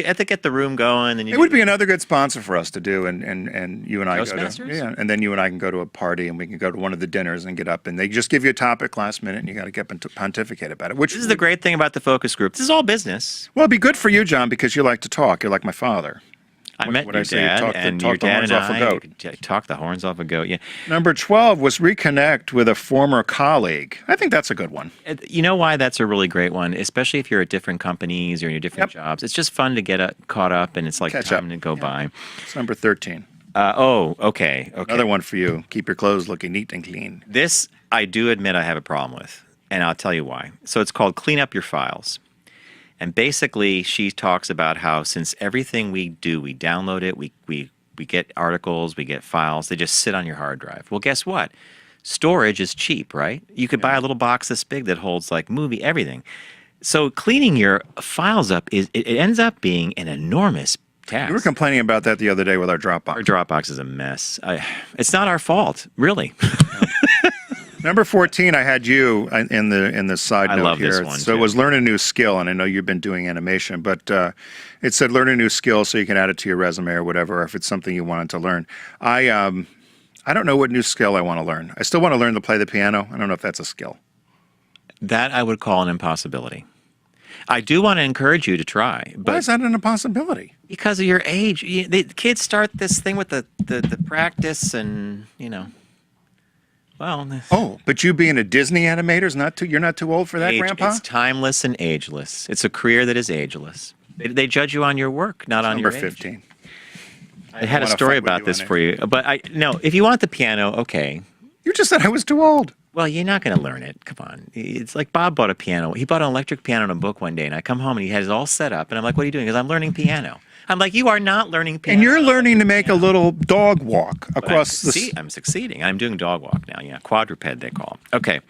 have to get the room going. And it would be another good sponsor for us to do, and you and I Toastmasters? go to, and then you and I can go to a party, and we can go to one of the dinners and get up, and they just give you a topic last minute, and you got to get pontificate about it. This is the great thing about the focus group. This is all business. Well, it'd be good for you, John, because you like to talk. You're like my father. I met your dad, and your dad and I talked the horns off a goat. Yeah. Number 12 was reconnect with a former colleague. I think that's a good one. You know why that's a really great one, especially if you're at different companies or in your different jobs. It's just fun to get caught up, and it's like time to go by. It's number 13. Okay. Another one for you. Keep your clothes looking neat and clean. This, I do admit I have a problem with, and I'll tell you why. So it's called Clean Up Your Files. And basically, she talks about how since everything we do, we download it, we get articles, we get files, they just sit on your hard drive. Well, guess what? Storage is cheap, right? You could buy a little box this big that holds like movie, everything. So cleaning your files up, it ends up being an enormous task. You were complaining about that the other day with our Dropbox. Our Dropbox is a mess. It's not our fault, really. Number 14, I had you in the side note love here. This one, so too. it was learn a new skill, and I know you've been doing animation, but it said learn a new skill so you can add it to your resume or whatever, or if it's something you wanted to learn. I don't know what new skill I want to learn. I still want to learn to play the piano. I don't know if that's a skill. That I would call an impossibility. I do want to encourage you to try. But why is that an impossibility? Because of your age. The kids start this thing with the practice and, well. But you being a Disney animator is you're not too old for that, Grandpa? It's timeless and ageless. It's a career that is ageless. They judge you on your work, not on your age. Number 15. I had a story about this for you. But if you want the piano, okay. You just said I was too old. Well, you're not going to learn it. Come on. It's like Bob bought a piano. He bought an electric piano and a book one day, and I come home and he has it all set up. And I'm like, what are you doing? Because I'm learning piano. I'm like, you are not learning piano. And you're learning to make a little dog walk across the... I'm succeeding. I'm doing dog walk now. Yeah, quadruped they call it. Okay.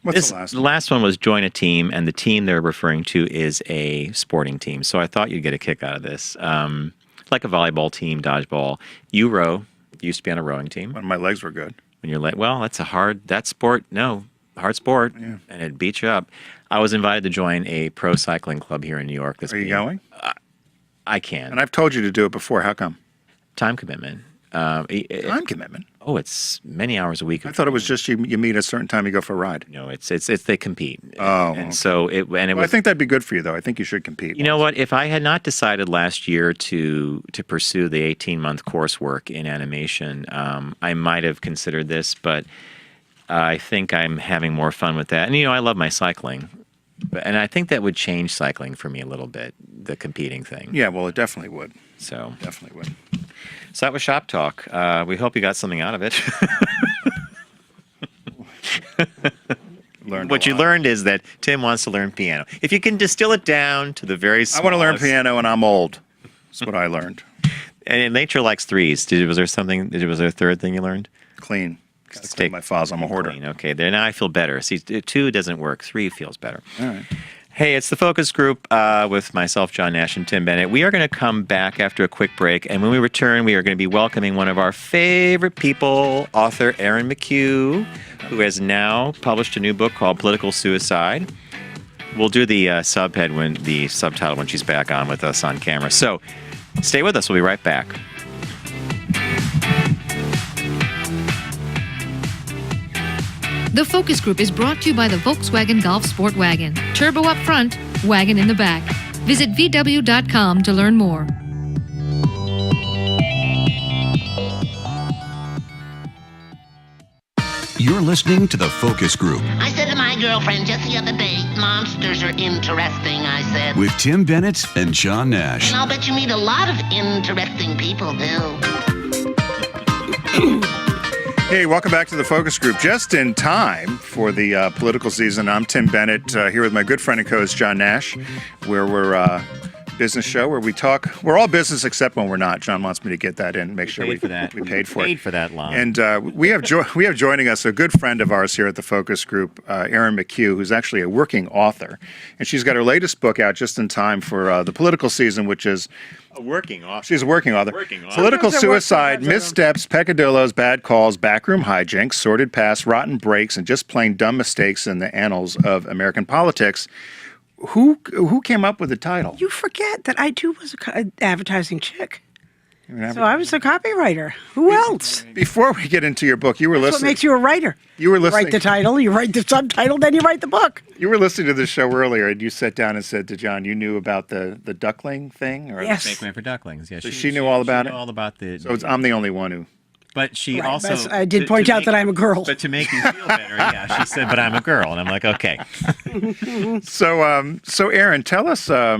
What's the last The one? last one was join a team, and the team they're referring to is a sporting team. So I thought you'd get a kick out of this. Like a volleyball team, dodgeball. You row. You used to be on a rowing team. When my legs were good. When you're like, well, that's a hard sport, and it beats you up. I was invited to join a pro cycling club here in New York. Are you going? I can. And I've told you to do it before. How come? Time commitment. Time commitment. Oh, it's many hours a week. I thought it was just you meet at a certain time, you go for a ride. No, it's they compete. Oh, and okay. so it was. I think that'd be good for you, though. I think you should compete. You know what? If I had not decided last year to pursue the 18-month coursework in animation, I might have considered this, but I think I'm having more fun with that. And I love my cycling, and I think that would change cycling for me a little bit, the competing thing. Yeah, well, it definitely would. So Definitely would. So that was Shop Talk. We hope you got something out of it. What you learned is that Tim wants to learn piano. If you can distill it down to the very smallest... I want to learn piano, and I'm old. That's what I learned. And nature likes threes. Was there a third thing you learned? Clean. Got to clean my files. I'm a hoarder. Clean. Okay, there. Now I feel better. See, 2 doesn't work. 3 feels better. All right. Hey, it's the Focus Group with myself, John Nash, and Tim Bennett. We are going to come back after a quick break, and when we return, we are going to be welcoming one of our favorite people, author Erin McHugh, who has now published a new book called Political Suicide. We'll do the subtitle when she's back on with us on camera. So stay with us. We'll be right back. The Focus Group is brought to you by the Volkswagen Golf Sport Wagon. Turbo up front, wagon in the back. Visit VW.com to learn more. You're listening to The Focus Group I said to my girlfriend just the other day, monsters are interesting, I said. with Tim Bennett and John Nash. And I'll bet you meet a lot of interesting people, too. Hey, welcome back to the Focus Group. Just in time for the political season, I'm Tim Bennett here with my good friend and co-host John Nash, where we're a business show where we talk. We're all business except when we're not. John wants me to get that in, make sure we paid for that. We paid for Paid it. for that line. And we have joining us a good friend of ours here at the Focus Group, Erin McHugh, who's actually a working author, and she's got her latest book out just in time for the political season, which is. A working author. She's a working author. Political Suicide, Missteps, Peccadilloes, Bad Calls, Backroom Hijinx, Sordid Pasts, Rotten Breaks, and Just Plain Dumb Mistakes in the Annals of American Politics. Who came up with the title? You forget that I, too, was an advertising chick. So I was a copywriter. Who else? Before we get into your book, you were That's listening. what makes you a writer. You were You listening. write the title, you write the subtitle, then you write the book. You were listening to the show earlier, and you sat down and said to John, you knew about the duckling thing? Or Yes. Fake Man for Ducklings. Yeah, So she knew all about it? Knew all about the. So I'm the only one who. But she Right, also. but I did point out that I'm a girl. But to make you feel better, yeah, she said, "But I'm a girl," and I'm like, "Okay." So Erin, tell us a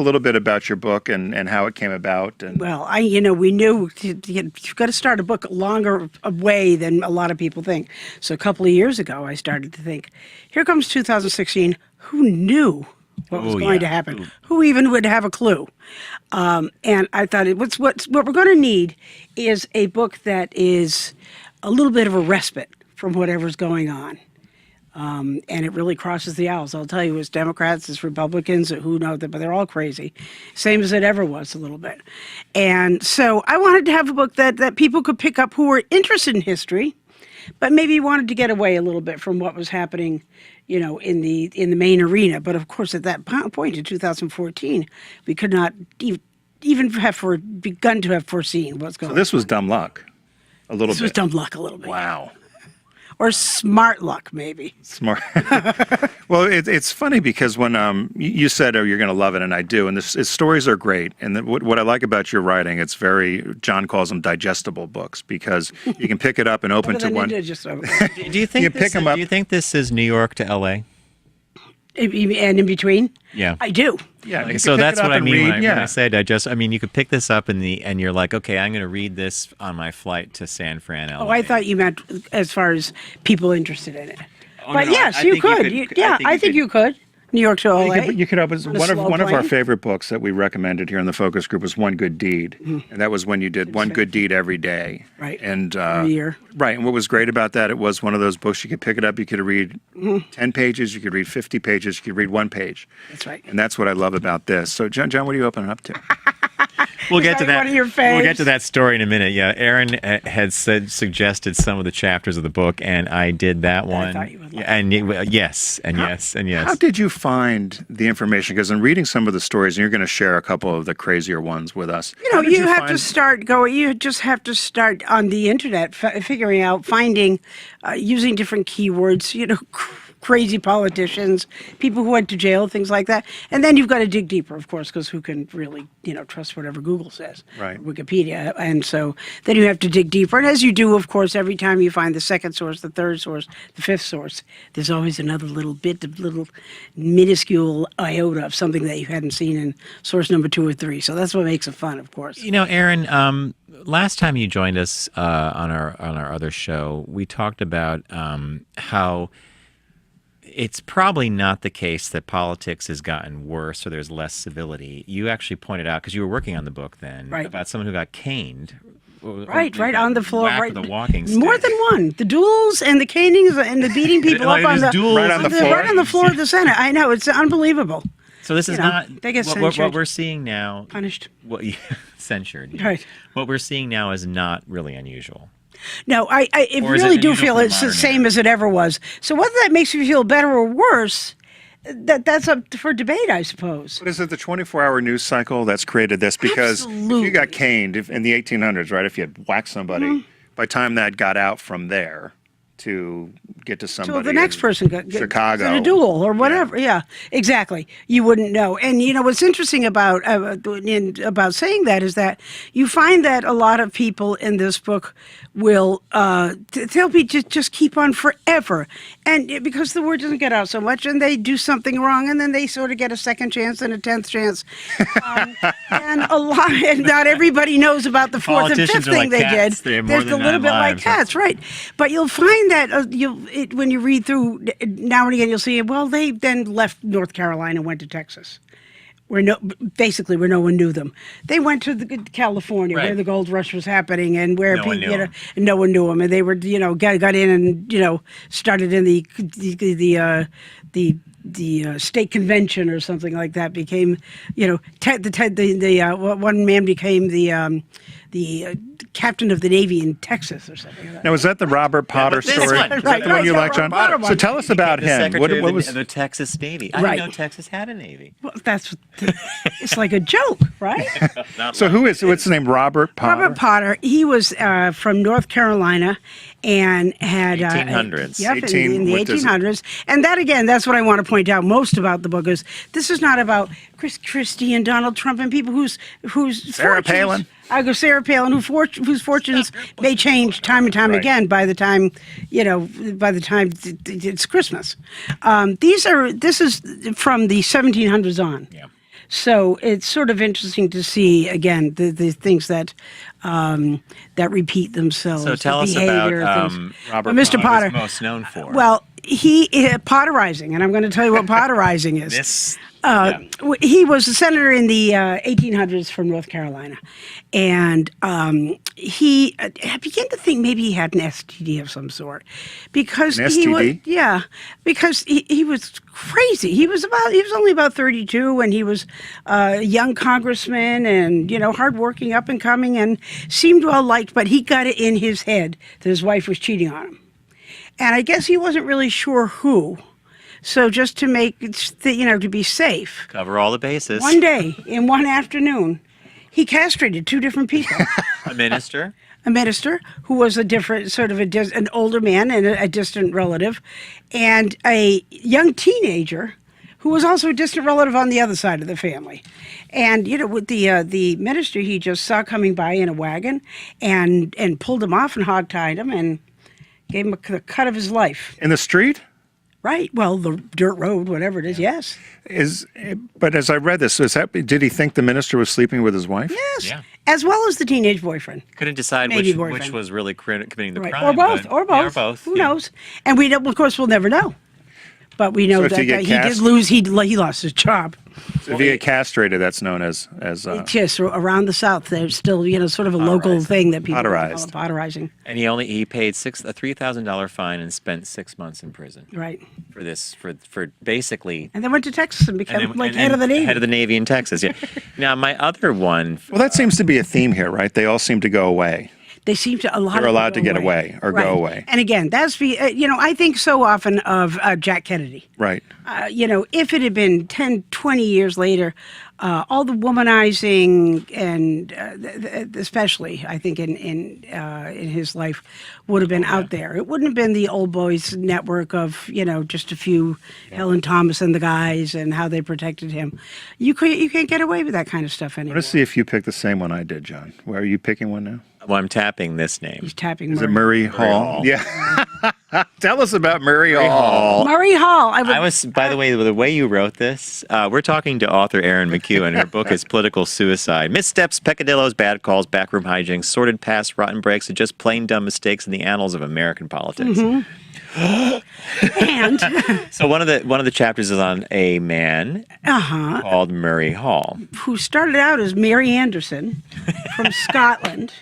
little bit about your book and how it came about. And Well, we knew you've got to start a book longer away than a lot of people think. So a couple of years ago, I started to think, here comes 2016. Who knew what was going to happen? Who even would have a clue? And I thought what we're going to need is a book that is a little bit of a respite from whatever's going on. And it really crosses the aisles. I'll tell you, it's Democrats, it's Republicans, who know that, but they're all crazy. Same as it ever was a little bit. And so I wanted to have a book that people could pick up who were interested in history, but maybe wanted to get away a little bit from what was happening, in the main arena. But of course, at that point in 2014, we could not even have begun to have foreseen what's going on. so this was dumb luck, a little This bit. was dumb luck a little bit. Wow. Or smart luck, maybe. Smart. Well, it's funny because when you said, "Oh, you're going to love it," and I do, and its stories are great. And what I like about your writing, it's John calls them digestible books because you can pick it up and open Other to than one. you did just Do you think You pick 'em up. Do you think this is New York to L.A.? And in between? Yeah. I do. Yeah, you So can pick that's it up what I and mean read, when I say digest. I mean, you could pick this up and you're like, okay, I'm going to read this on my flight to San Fran, LA. Oh, I thought you meant as far as people interested in it. Oh, But no, yes, I you think you could. could- Yeah, I I think think you you could. New York to LA. You could open on a one of slow our plane. favorite books that we recommended here in the focus group was One Good Deed, and that was when you did one good deed every day, Right. And Every year. right. And what was great about that, it was one of those books you could pick it up, you could read 10 pages, you could read 50 pages, you could read 1 page. That's right. And that's what I love about this. So, John, what are you opening up to? We'll get to that. One of your We'll get to faves? that story in a minute. Yeah, Erin had suggested some of the chapters of the book, and I did that one. thought you would like yes, and yes. How did you find the information? Because in reading some of the stories, and you're going to share a couple of the crazier ones with us. You know, you have to start going. You just have to start on the internet, figuring out, finding, using different keywords. You know, crazy politicians, people who went to jail, things like that. And then you've got to dig deeper, of course, because who can really, trust whatever Google says, Right. Wikipedia. And so then you have to dig deeper. And as you do, of course, every time you find the second source, the third source, the fifth source, there's always another little bit of little minuscule iota of something that you hadn't seen in source number 2 or 3. So that's what makes it fun, of course. Erin, last time you joined us on our other show, we talked about how it's probably not the case that politics has gotten worse or there's less civility. You actually pointed out, because you were working on the book then, Right. about someone who got caned. Right on the floor, whacked right. with a walking stick. More than one. The duels and the canings and the beating people Like, up on there's the duels Right on the floor? right on the floor of the Senate. I know, it's unbelievable. So this is You know, not they get what censured. we're seeing now. Punished. Censured. yeah. Right. What we're seeing now is not really unusual. No, I Or is really it do unusual feel for it's the modern same era? as it ever was. So whether that makes you feel better or worse, that's up for debate, I suppose. But is it the 24-hour news cycle that's created this? Because if Absolutely. you got caned in the 1800s, right, if you had whacked somebody, by the time that got out from there to get to somebody So the next in person got Chicago. in a duel or whatever. Yeah, exactly. You wouldn't know. And what's interesting about saying that is that you find that a lot of people in this book will they'll be just keep on forever, and because the word doesn't get out so much, and they do something wrong, and then they sort of get a second chance and a 10th chance, and and not everybody knows about the fourth and Politicians fifth are thing like they cats. did. They have There's more a than little 9 bit like lives. cats, right? But you'll find that when you read through now and again, you'll see, well, they then left North Carolina and went to Texas, where no one knew them. They went to California, Right. where the gold rush was happening, and where No one people, knew 'em. and no one knew them, and they were, got in and started in the state convention or something like that. Became, one man became the captain of the Navy in Texas or something like that. Now, is that the Robert Potter this story? one. Is that Right, the one you right, like, John? Robert Potter So one. tell us about The him. secretary What was of the Texas Navy. I Right. didn't know Texas had a Navy. Well, it's like a joke, right? so what's his name? Robert Potter. Robert Potter. He was from North Carolina and had 1800s. in the what does it- 1800s. And that again, that's what I want to point out most about the book is this is not about Chris Christie and Donald Trump and people whose Sarah fortunes- Palin. I go Sarah Palin, whose fortunes may change time and time Right. again by the time it's Christmas. This is from the 1700s on. Yeah. So it's sort of interesting to see again the things that repeat themselves. So tell the us behavior, about things. Robert Mr. Potter. Potter. What he's most known for. Well, he potterizing, and I'm going to tell you what potterizing is. This. He was a senator in the 1800s from North Carolina, and I began to think maybe he had an STD of some sort, because An he was STD? because he was crazy. He was only about 32, and he was a young congressman, and hardworking, up and coming, and seemed well liked. But he got it in his head that his wife was cheating on him, and I guess he wasn't really sure who. So just to make to be safe, Cover all the bases. one day in one afternoon, he castrated 2 different people. A minister. A minister who was a different sort of an older man and a distant relative, and a young teenager who was also a distant relative on the other side of the family. And with the minister, he just saw coming by in a wagon and pulled him off and hogtied him and gave him the cut of his life. In the street? Right. Well, the dirt road, whatever it is. Yes. But as I read this, did he think the minister was sleeping with his wife? Yes. Yeah. As well as the teenage boyfriend. Couldn't decide Maybe which boyfriend. was really committing the Right. crime. Or both. but- Or Yeah, both. Who yeah. knows? And of course, we'll never know. But we know So if that you get he did cast- lose. He lost his job. So if you get castrated, that's known as Yes, around the South, there's still sort of a local thing that people call it potterizing. And he paid a $3,000 fine and spent 6 months in prison. Right. For this for basically. And then went to Texas and became head of the Navy. Head of the Navy in Texas. Yeah. Now my other one. Well, that seems to be a theme here, right? They all seem to go away. They seem to They're allowed to get away or go away. And again, I think so often of Jack Kennedy. Right. If it had been 10, 20 years later, all the womanizing and especially, I think in his life, would have been out there. It wouldn't have been the old boys network of just a few Helen Thomas and the guys and how they protected him. You can't get away with that kind of stuff anymore. Let's see if you picked the same one I did, John. Are you picking one now? Well, I'm tapping this name. He's tapping. Is it Murray Hall? Yeah. Tell us about Murray Hall. Murray Hall. I was, by the way, the way you wrote this, we're talking to author Erin McHugh, and her book is Political Suicide. Missteps, Peccadilloes, Bad Calls, Backroom Hijinx, Sordid Pasts, Rotten Breaks, and just plain dumb mistakes in the Annals of American Politics. And so one of the chapters is on a man called Murray Hall, who started out as Mary Anderson from Scotland.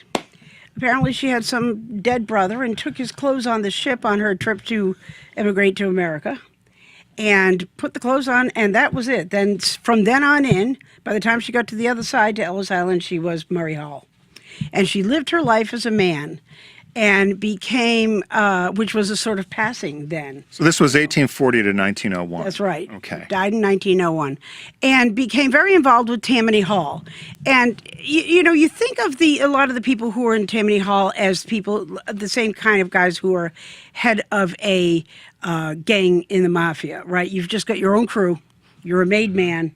Apparently she had some dead brother and took his clothes on the ship on her trip to emigrate to America and put the clothes on, and that was it. Then from then on in, by the time she got to the other side, to Ellis Island, she was Murray Hall. And she lived her life as a man and became, which was a sort of passing then. So this was 1840 to 1901. That's right. Okay. Died in 1901, and became very involved with Tammany Hall. And you think of a lot of the people who were in Tammany Hall as people, the same kind of guys who are head of a gang in the mafia, right? You've just got your own crew. You're a made man.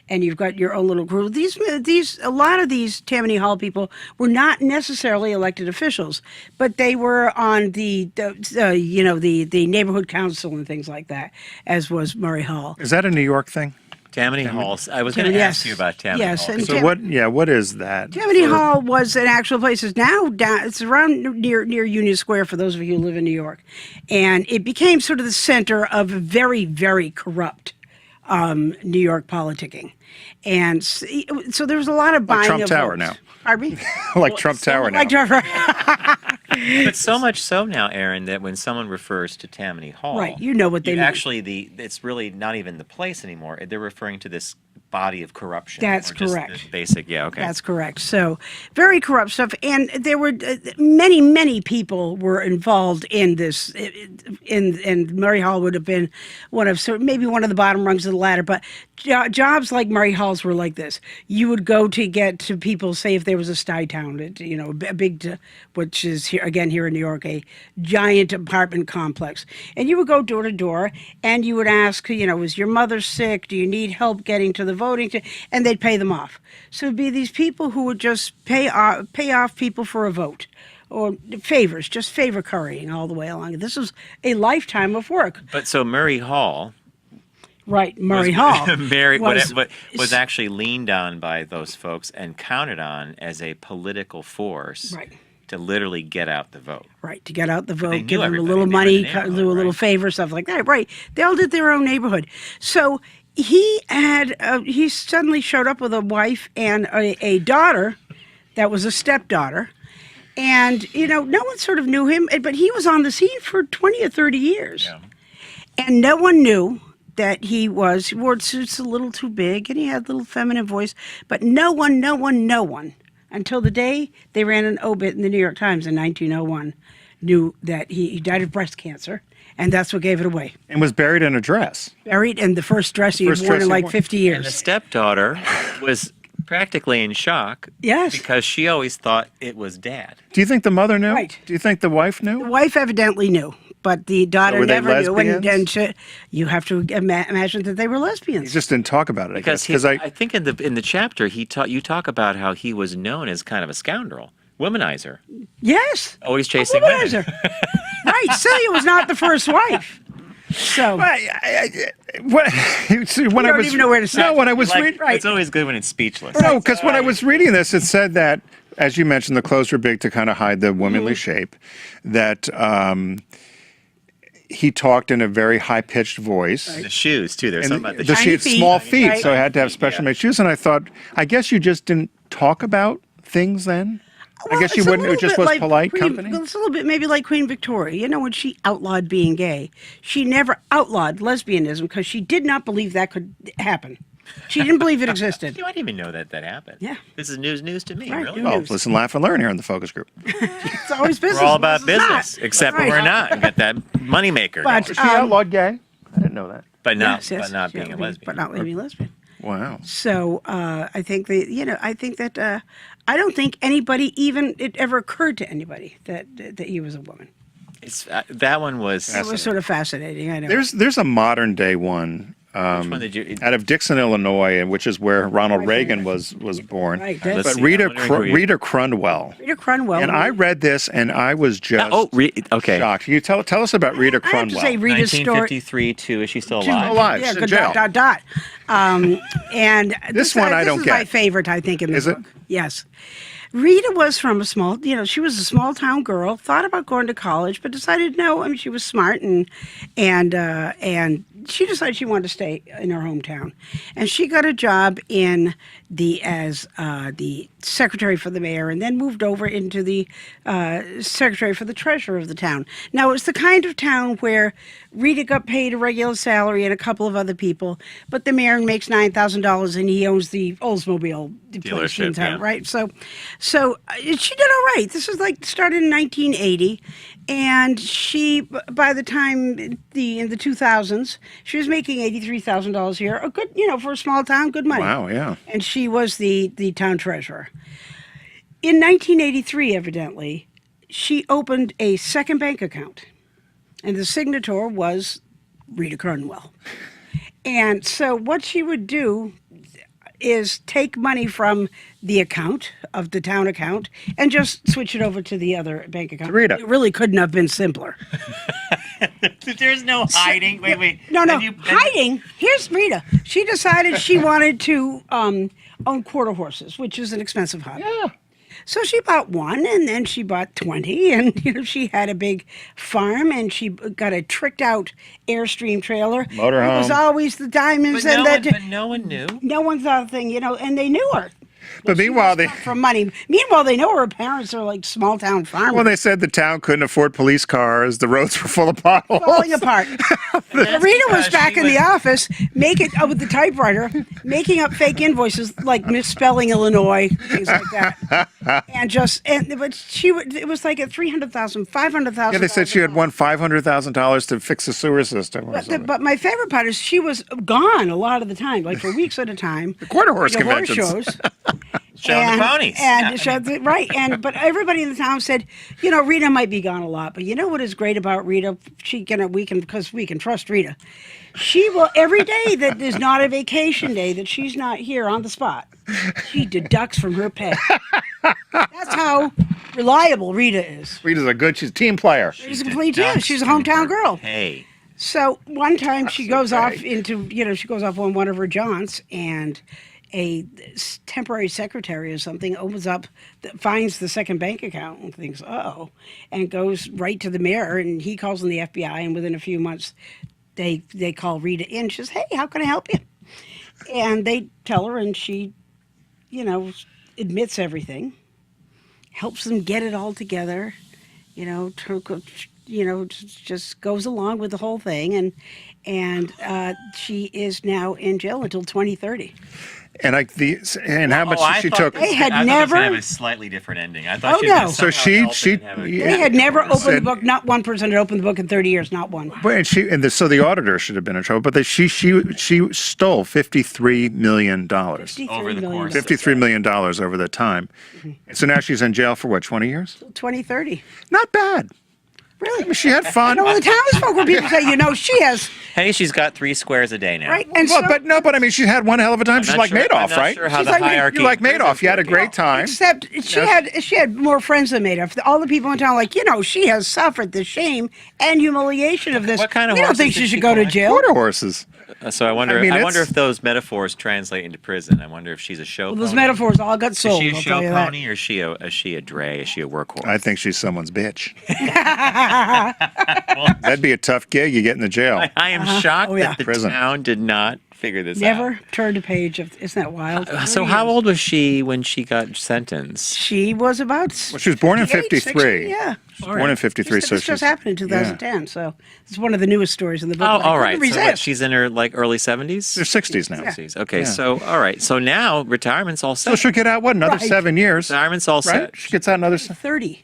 And you've got your own little crew. A lot of these Tammany Hall people were not necessarily elected officials, but they were on the neighborhood council and things like that, as was Murray Hall. Is that a New York thing? Tammany Hall. I was going to ask you about Tammany Hall. And so what is that? Tammany Hall was an actual place. It's now down. It's around near Union Square for those of you who live in New York, and it became sort of the center of very, very corrupt New York politicking. And so there was a lot of buying Trump of Tower votes. now. Pardon me? Trump Tower now. Like Trump. But so much so now, Erin, that when someone refers to Tammany Hall, right, you know what they mean. Actually, it's really not even the place anymore. They're referring to this body of corruption. That's or just correct. The basic, yeah, okay. That's correct. So very corrupt stuff, and there were many people were involved in this. And Murray Hall would have been maybe one of the bottom rungs of the ladder. But jobs like Murray Hall's were like this: you would go to get to people, say if there was a Stuytown, a big, which is here in New York, a giant apartment complex, and you would go door to door, and you would ask, is your mother sick? Do you need help getting to the voting? And they'd pay them off. So it'd be these people who would just pay off people for a vote, or favors, just favor currying all the way along. This was a lifetime of work. But so Murray Hall. Right, Murray Hall. was actually leaned on by those folks and counted on as a political force. Right. To literally get out the vote. Right, to get out the vote, They give them a everybody. little They money, were in the do a little favor, stuff like that. Right, they all did their own neighborhood. So he suddenly showed up with a wife and a daughter that was a stepdaughter. And, no one sort of knew him, but he was on the scene for 20 or 30 years. Yeah. And no one knew that he wore suits a little too big, and he had a little feminine voice. But no one, until the day they ran an obit in the New York Times in 1901, knew that he died of breast cancer. And that's what gave it away. And was buried in a dress. Buried in the first dress he had worn in like 50 years. And the stepdaughter was practically in shock. Yes. Because she always thought it was Dad. Do you think the mother knew? Right. Do you think the wife knew? The wife evidently knew, but the daughter were they never knew. lesbians? You have to imagine that they were lesbians. He just didn't talk about it, Because I think in the chapter you talk about how he was known as kind of a scoundrel. Womanizer. Yes. Always chasing a womanizer. women. Right. Celia was not the first wife. So when I don't even know where to start. No, when I was reading, It's always good when it's speechless. No, because when I was reading this, it said that, as you mentioned, the clothes were big to kind of hide the womanly shape. That he talked in a very high-pitched voice. The shoes, too. There's And something about the she had feet. small feet, Right. so I had to have special-made shoes. And I thought, I guess you just didn't talk about things then? I guess you it's a wouldn't. It little just bit was like polite Queen, company? Well, it's a little bit maybe like Queen Victoria. You know, when she outlawed being gay, she never outlawed lesbianism because she did not believe that could happen. She didn't believe it existed. I didn't even know that happened. Yeah. This is news to me, Right, really. new Oh, news. listen, laugh and learn here in the focus group. It's always business. We're all about unless it's not. business, except when Right. we're not. We got that moneymaker. But, She outlawed gay? I didn't know that. but Yes, yes, not she being a outlawed- lesbian. But not being a lesbian. Wow. So I think that I don't think anybody it ever occurred to anybody that he was a woman. It's, that one was. It was sort of fascinating. I know. There's a modern day one. Which one did you? Out of Dixon, Illinois, which is where Ronald Reagan was born. Right, Let's But see, Rita I'm wondering who you- Rita Crunwell. Rita Crunwell. And I read this, and I was just okay. shocked. Can you tell us about Rita I have to Crunwell? say Rita's story. 1953 too. Is she still alive? alive. Yeah, She's in good jail. dot. And This one I don't is get. my favorite, I think, in the Is it? book. Yes. Rita was from a small, she was a small town girl, thought about going to college, but decided no. I mean, she was smart and she decided she wanted to stay in her hometown. And she got a job as the secretary for the mayor and then moved over into the secretary for the treasurer of the town. Now, it was the kind of town where Rita got paid a regular salary and a couple of other people, but the mayor makes $9,000 and he owns the Oldsmobile place in Dealership, town, yeah. right? So she did all right. This was started in 1980, and she, by the time in the 2000s, she was making $83,000 a year. A good, for a small town, good money. Wow, yeah. And she was the town treasurer. In 1983, evidently, she opened a second bank account, and the signator was Rita Crunwell. And so what she would do is take money from the account of the town account and just switch it over to the other bank account. Rita. It really couldn't have been simpler. There's no hiding. Wait. No, Then you- hiding. Here's Rita. She decided she wanted to own quarter horses, which is an expensive hobby. Yeah. So she bought one, and then she bought 20, and she had a big farm, and she got a tricked-out Airstream trailer. Motorhome. It was always the diamonds, But and no one knew. no one thought a thing, and they knew her. But meanwhile, For money. Meanwhile, they know her parents are like small-town farmers. when they said the town couldn't afford police cars, the roads were full of potholes. Falling apart. Rita was back in the office, with the typewriter, making up fake invoices like misspelling Illinois, things like that, it was like at $300,000, $500,000. Yeah, they said she had won $500,000 to fix the sewer system. Or something. But my favorite part is she was gone a lot of the time, like for weeks at a time. The quarter horse horse conventions. shows. Showing the ponies. But everybody in the town said, Rita might be gone a lot, but you know what is great about Rita? Because we can trust Rita. She will, every day that is not a vacation day that she's not here on the spot, she deducts from her pay. That's how reliable Rita is. She's a team player. She's a complete team. She's a hometown girl. Hey. So one time she goes off on one of her jaunts, and a temporary secretary or something opens up, finds the second bank account and thinks, uh-oh, and goes right to the mayor, and he calls in the FBI, and within a few months, they call Rita in. She says, hey, how can I help you? And they tell her, and she, admits everything, helps them get it all together, just goes along with the whole thing, and she is now in jail until 2030. And how much she took? They had I thought never- it was kind of a slightly different ending. I thought Oh, she no. was So somehow she helping have a- They had never opened said- the book. Not one person had opened the book in 30 years. Not one. So the auditor should have been in trouble. But she stole $53 million. Over the course. $53 million over that time. And so now she's in jail for what, 20 years? 2030. Not bad. Really? I mean, she had fun. Well, the townsfolk were people say, she has, Hey, she's got 3 squares a day now. right? And But I mean, she had one hell of a time. I'm She's not like sure- I'm Madoff, not right? Sure how She's the like- hierarchy. You're like Madoff. You had a great time. except she had more friends than Madoff. All the people in town she has suffered the shame and humiliation of this. What kind of We don't horses think did she she should go to collect? jail. Quarter horses. So I wonder. I mean, I wonder it's- if those metaphors translate into prison. I wonder if she's a show. Well, those pony. metaphors all got Is sold. she a I'll show tell you that. pony, or is she a dray? Is she a workhorse? I think she's someone's bitch. That'd be a tough gig. You get in the jail. I am shocked Oh, yeah. that the Prison. town did not figure this out. Never turned a page of. Isn't that wild? So how old was she when she got sentenced? She was about. Well, she was born in 58, 53. 60, yeah. She was born in 53. This So just she's happened in 2010. So it's one of the newest stories in the book. Oh, but I all couldn't right. So resist. she's in her like early 70s? They're 60s now. 60s. Okay, Yeah. so all right. So now retirement's all set. So she'll get out, what, another Right. 7 years? Retirement's all Right? set. She gets out another. 30.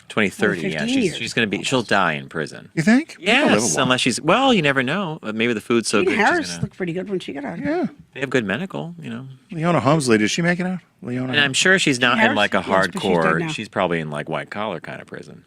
2030. Yeah, 15 years. she's going to be. She'll die in prison. You think? She'll live a Yes, while. unless she's. Well, you never know. Maybe the food's so Jean good. she's Harris gonna- looked pretty good when she got out. Yeah. They have good medical, Leona Helmsley, did she make it out? Leona. And I'm sure she's not in Harris? like a Yes, but she's dead hardcore. now. She's probably in like white collar kind of prison.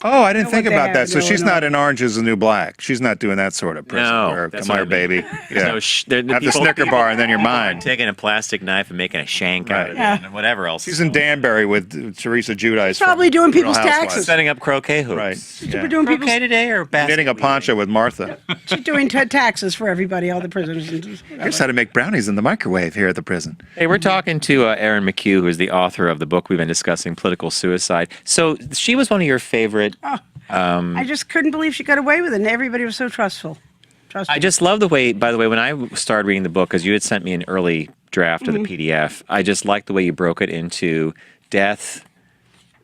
Oh, I didn't know think what they about have that. in So she's Illinois. not in Orange is the New Black. She's not doing that sort of prison. No, Where, that's come what here, I mean. baby. There's Yeah. no Have the people- Snicker bar and then you're people mine. aren't taking a plastic knife and making a shank out of it, Yeah. and whatever else. She's in Danbury with Teresa Giudice. Probably from doing Real people's Housewives. taxes. setting up croquet hoops. Right. She's Yeah. doing people's. Croquet today or basket Knitting a weaving? poncho with Martha. She's doing taxes for everybody, all the prisoners. And Here's how to make brownies in the microwave here at the prison. Hey, we're talking to Erin McHugh, who's the author of the book we've been discussing, Political Suicide. So she was one of your favorite. I just couldn't believe she got away with it, and everybody was so trustful. I just love the way, by the way, when I started reading the book, because you had sent me an early draft of the PDF, I just liked the way you broke it into death.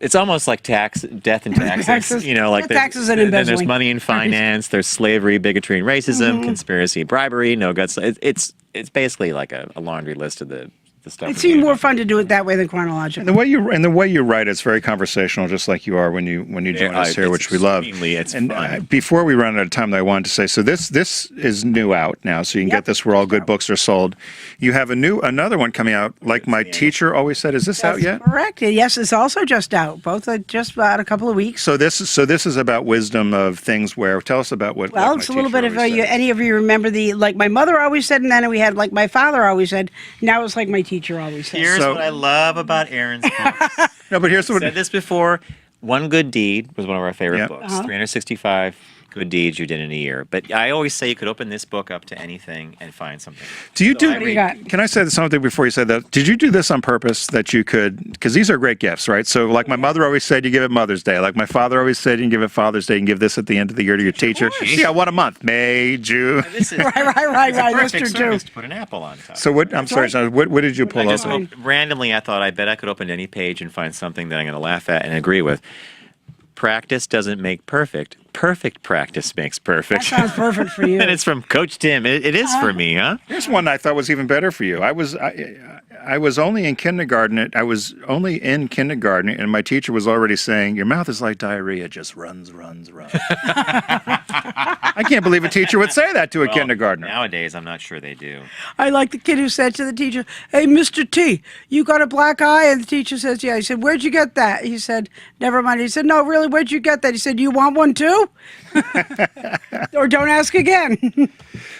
It's almost like death and taxes. Taxes. Like Yeah, taxes and then there's embezzling. money and finance, there's slavery, bigotry and racism, conspiracy, bribery, no guts. It's basically like a laundry list of the stuff. It seemed more fun to do it that way than chronologically. And the way you write, it's very conversational, just like you are when you join us here, it's which we love. extremely- it's and fun. Before we run out of time, I wanted to say, so this is new out now, so you can get this where all good books are sold. You have another one coming out, like my teacher always said. Is this out yet? Correct. Yes, it's also just out. Both are just about a couple of weeks. So this is about wisdom of things. Where tell us about what. Well, like it's my a little teacher bit of always said. any of you remember the like my mother always said, and then we had like my father always said. Now it's like my teacher always said. Here's So- what I love about Erin's books. No, but here's what. Said this before. One Good Deed was one of our favorite Yep. books. 365 good deeds you did in a year. But I always say you could open this book up to anything and find something. Do you So do? I read- got? Can I say something before you said that? Did you do this on purpose that you could? Because these are great gifts, right? So, like my mother always said, you give it Mother's Day. Like my father always said, you can give it Father's Day. You can give this at the end of the year to your teacher. Yeah, what a month, May, June. This is Right. it's a That's perfect true service too. to put an apple on top. So what? I'm sorry, John. What did you pull I up? just randomly, I thought I bet I could open any page and find something that I'm going to laugh at and agree with. Practice doesn't make perfect. Perfect practice makes perfect. That sounds perfect for you. And it's from Coach Tim. It is for me, huh? Here's one I thought was even better for you. I was only in kindergarten. And my teacher was already saying, "Your mouth is like diarrhea, just runs." I can't believe a teacher would say that to a kindergartner. Nowadays, I'm not sure they do. I like the kid who said to the teacher, "Hey, Mr. T, you got a black eye?" And the teacher says, "Yeah." He said, "Where'd you get that?" He said, "Never mind." He said, "No, really, where'd you get that?" He said, "You want one too?" Or don't ask again.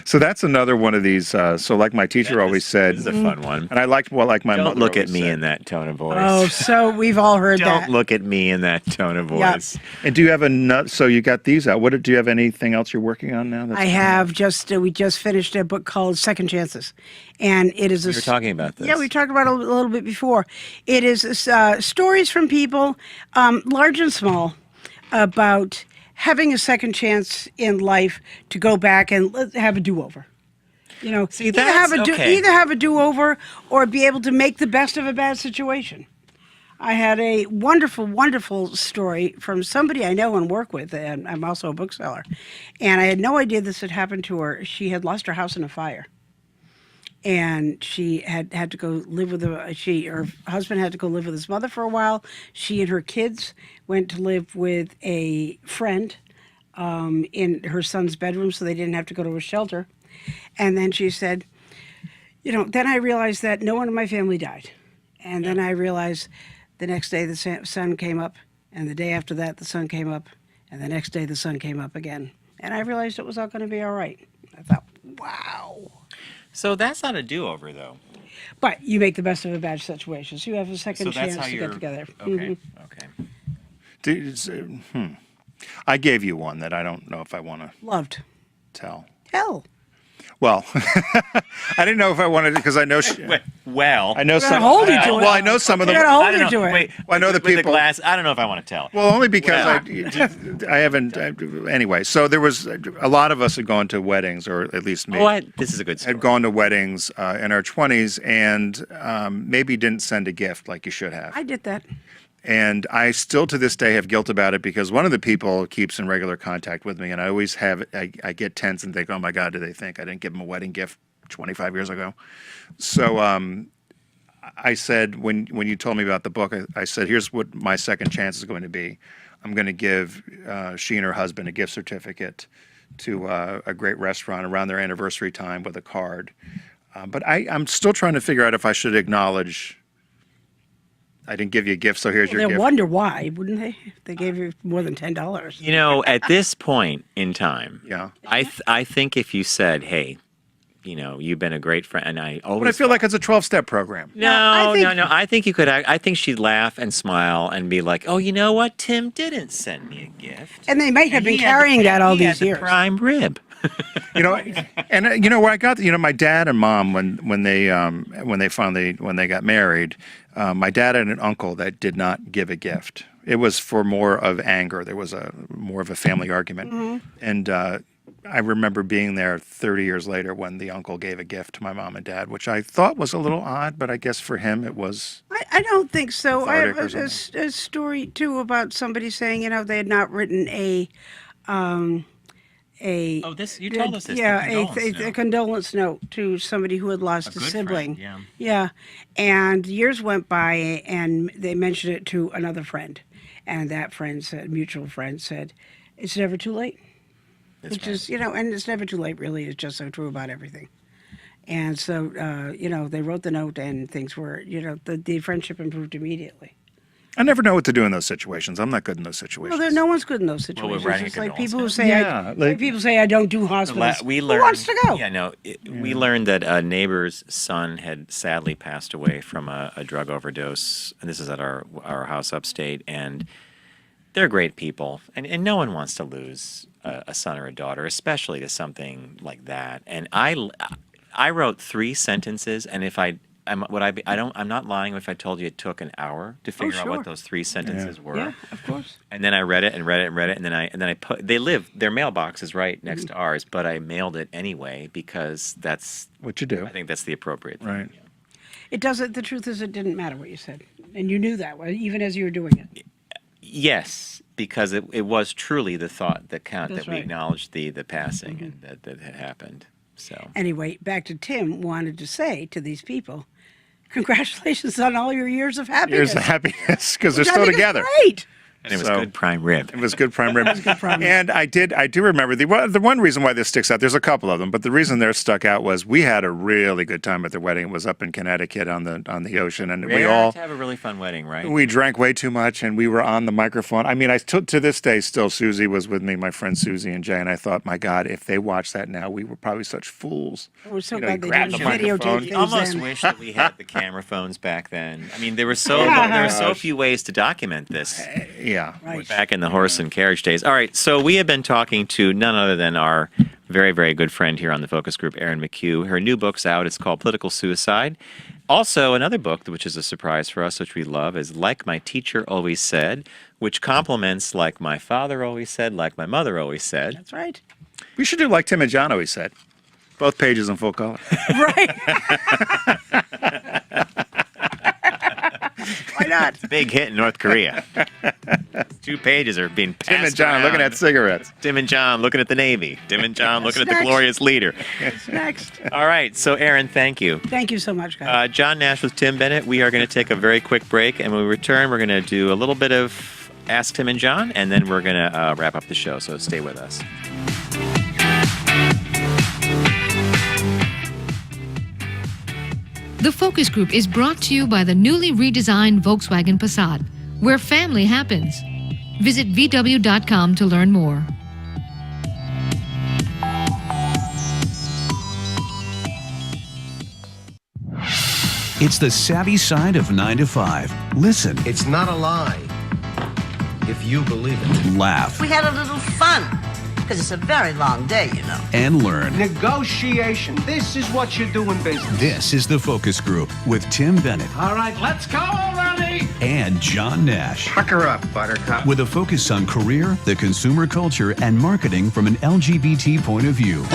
So that's another one of these. So like my teacher always said, This is a fun one. and I liked like my Don't mother look at always me said. in that tone of voice. Oh, so we've all heard Don't that. look at me in that tone of Yeah. voice. And do you have another? So you got these out. Do you have anything else you're working on now? I have just we just finished a book called Second Chances, and it is We were talking about this. Yeah, we talked about it a little bit before. It is stories from people, large and small, about having a second chance in life to go back and have a do-over. You know, See, either that's okay. either have a do-over or be able to make the best of a bad situation. I had a wonderful, wonderful story from somebody I know and work with, and I'm also a bookseller. And I had no idea this had happened to her. She had lost her house in a fire. And she had to go live with her husband had to go live with his mother for a while. She and her kids went to live with a friend in her son's bedroom so they didn't have to go to a shelter. And then she said, then I realized that no one in my family died. And then I realized the next day the sun came up, and the day after that the sun came up, and the next day the sun came up again. And I realized it was all going to be all right. I thought, wow. So that's not a do-over, though. But you make the best of a bad situation. So you have a second So that's chance how to you're get together. Okay. Mhm. I gave you one that I don't know if I want to Loved. tell. Hell. Well, I didn't know if I wanted to because I know Well, I know some. hold you to it. Well, I know some of them. You gotta hold I don't you know. to it. Wait, Well, I know the with the people. glass. I don't know if I want to tell it. Well, only because I haven't. Anyway, so there was a lot of us had gone to weddings, or at least me. This is a good story. Had gone to weddings in our 20s and maybe didn't send a gift like you should have. I did that. And I still to this day have guilt about it because one of the people keeps in regular contact with me, and I always have. I get tense and think, oh my God, do they think I didn't give them a wedding gift 25 years ago? So I said when you told me about the book, I said, here's what my second chance is going to be. I'm going to give she and her husband a gift certificate to a great restaurant around their anniversary time with a card. But I'm still trying to figure out if I should acknowledge I didn't give you a gift, so here's your They'll gift. wonder why, wouldn't they? If they gave you more than $10. You know, at this point in time, Yeah. I think if you said, hey, you know, you've been a great friend, and I always. But I feel like it's a 12-step program. No. I think you could. I think she'd laugh and smile and be like, "Oh, you know what? Tim didn't send me a gift." And they might have been He had carrying that all he had these the years. prime rib. You know, and you know where I got my dad and mom when they got married, my dad had an uncle that did not give a gift. It was for more of anger. There was more of a family argument, and I remember being there 30 years later when the uncle gave a gift to my mom and dad, which I thought was a little odd, but I guess for him it was. I don't think so. I have cathartic or a story too about somebody saying, you know, they had not written a Oh, this you told us this. a condolence note to somebody who had lost a good sibling. friend, Yeah, and years went by, and they mentioned it to another friend, and that friend said, mutual friend said, "It's never too late." Which is, you know, and it's never too late. Really, is just so true about everything. And so, you know, they wrote the note, and things were, you know, the friendship improved immediately. I never know what to do in those situations. I'm not good in those situations. Well, no one's good in those Well, we're situations. writing It's a like condolence people who note. say, Yeah, like people say I don't do hospitals. We Who learned, wants to go? Yeah, no. We learned that a neighbor's son had sadly passed away from a drug overdose, and this is at our house upstate. And they're great people, and no one wants to lose a son or a daughter, especially to something like that. And I wrote 3 sentences, and if I'm not lying if I told you it took an hour to figure out sure. what those 3 sentences were. Yeah, of course. And then I read it, and then I put. Their mailbox is right next to ours, but I mailed it anyway because that's what you do. I think that's the appropriate thing. Right. It doesn't. The truth is, it didn't matter what you said, and you knew that even as you were doing it. Yes, because it was truly the thought that counted, That's that we right. acknowledged the passing and that had happened. So Anyway, back to Tim wanted to say to these people, congratulations on all your years of happiness. Years of happiness because they're Which I still think is together. Great. and it was So- good prime rib. It was good prime rib. prime rib. And I do remember the one reason why this sticks out. There's a couple of them, but the reason they're stuck out was we had a really good time at the wedding. It was up in Connecticut on the ocean, and we Rare all to have a really fun wedding, right? we drank way too much, and we were on the microphone. I mean, I still to this day still Susie was with me, my friend Susie and Jay, and I thought, my God, if they watched that now, we were probably such fools. We're so You know, glad you they grab didn't the microphone. videotape You things almost then. wish that we had the camera phones back then. I mean, there were so few ways to document this. Yeah. Right. Back in the horse and carriage days. All right, so we have been talking to none other than our very, very good friend here on the focus group, Erin McHugh. Her new book's out. It's called Political Suicide. Also, another book, which is a surprise for us, which we love, is Like My Teacher Always Said, which complements Like My Father Always Said, Like My Mother Always Said. That's right. We should do like Tim and John always said. Both pages in full color. Right. Why not? Big hit in North Korea. 2 pages are being passed Tim and John around. looking at cigarettes. Tim and John looking at the Navy. Tim and John looking at the Next. glorious leader. Next. All right, so Erin, thank you. Thank you so much, guys. John Nash with Tim Bennett. We are going to take a very quick break, and when we return, we're going to do a little bit of Ask Tim and John, and then we're going to wrap up the show, so stay with us. The Focus Group is brought to you by the newly redesigned Volkswagen Passat, where family happens. Visit VW.com to learn more. It's the savvy side of 9 to 5. Listen, It's not a lie if you believe it. laugh, We had a little fun. because it's a very long day, you know. and learn. Negotiation. This is what you do in business. This is The Focus Group with Tim Bennett All right, let's go already. and John Nash. Pucker up, Buttercup. With a focus on career, the consumer culture, and marketing from an LGBT point of view.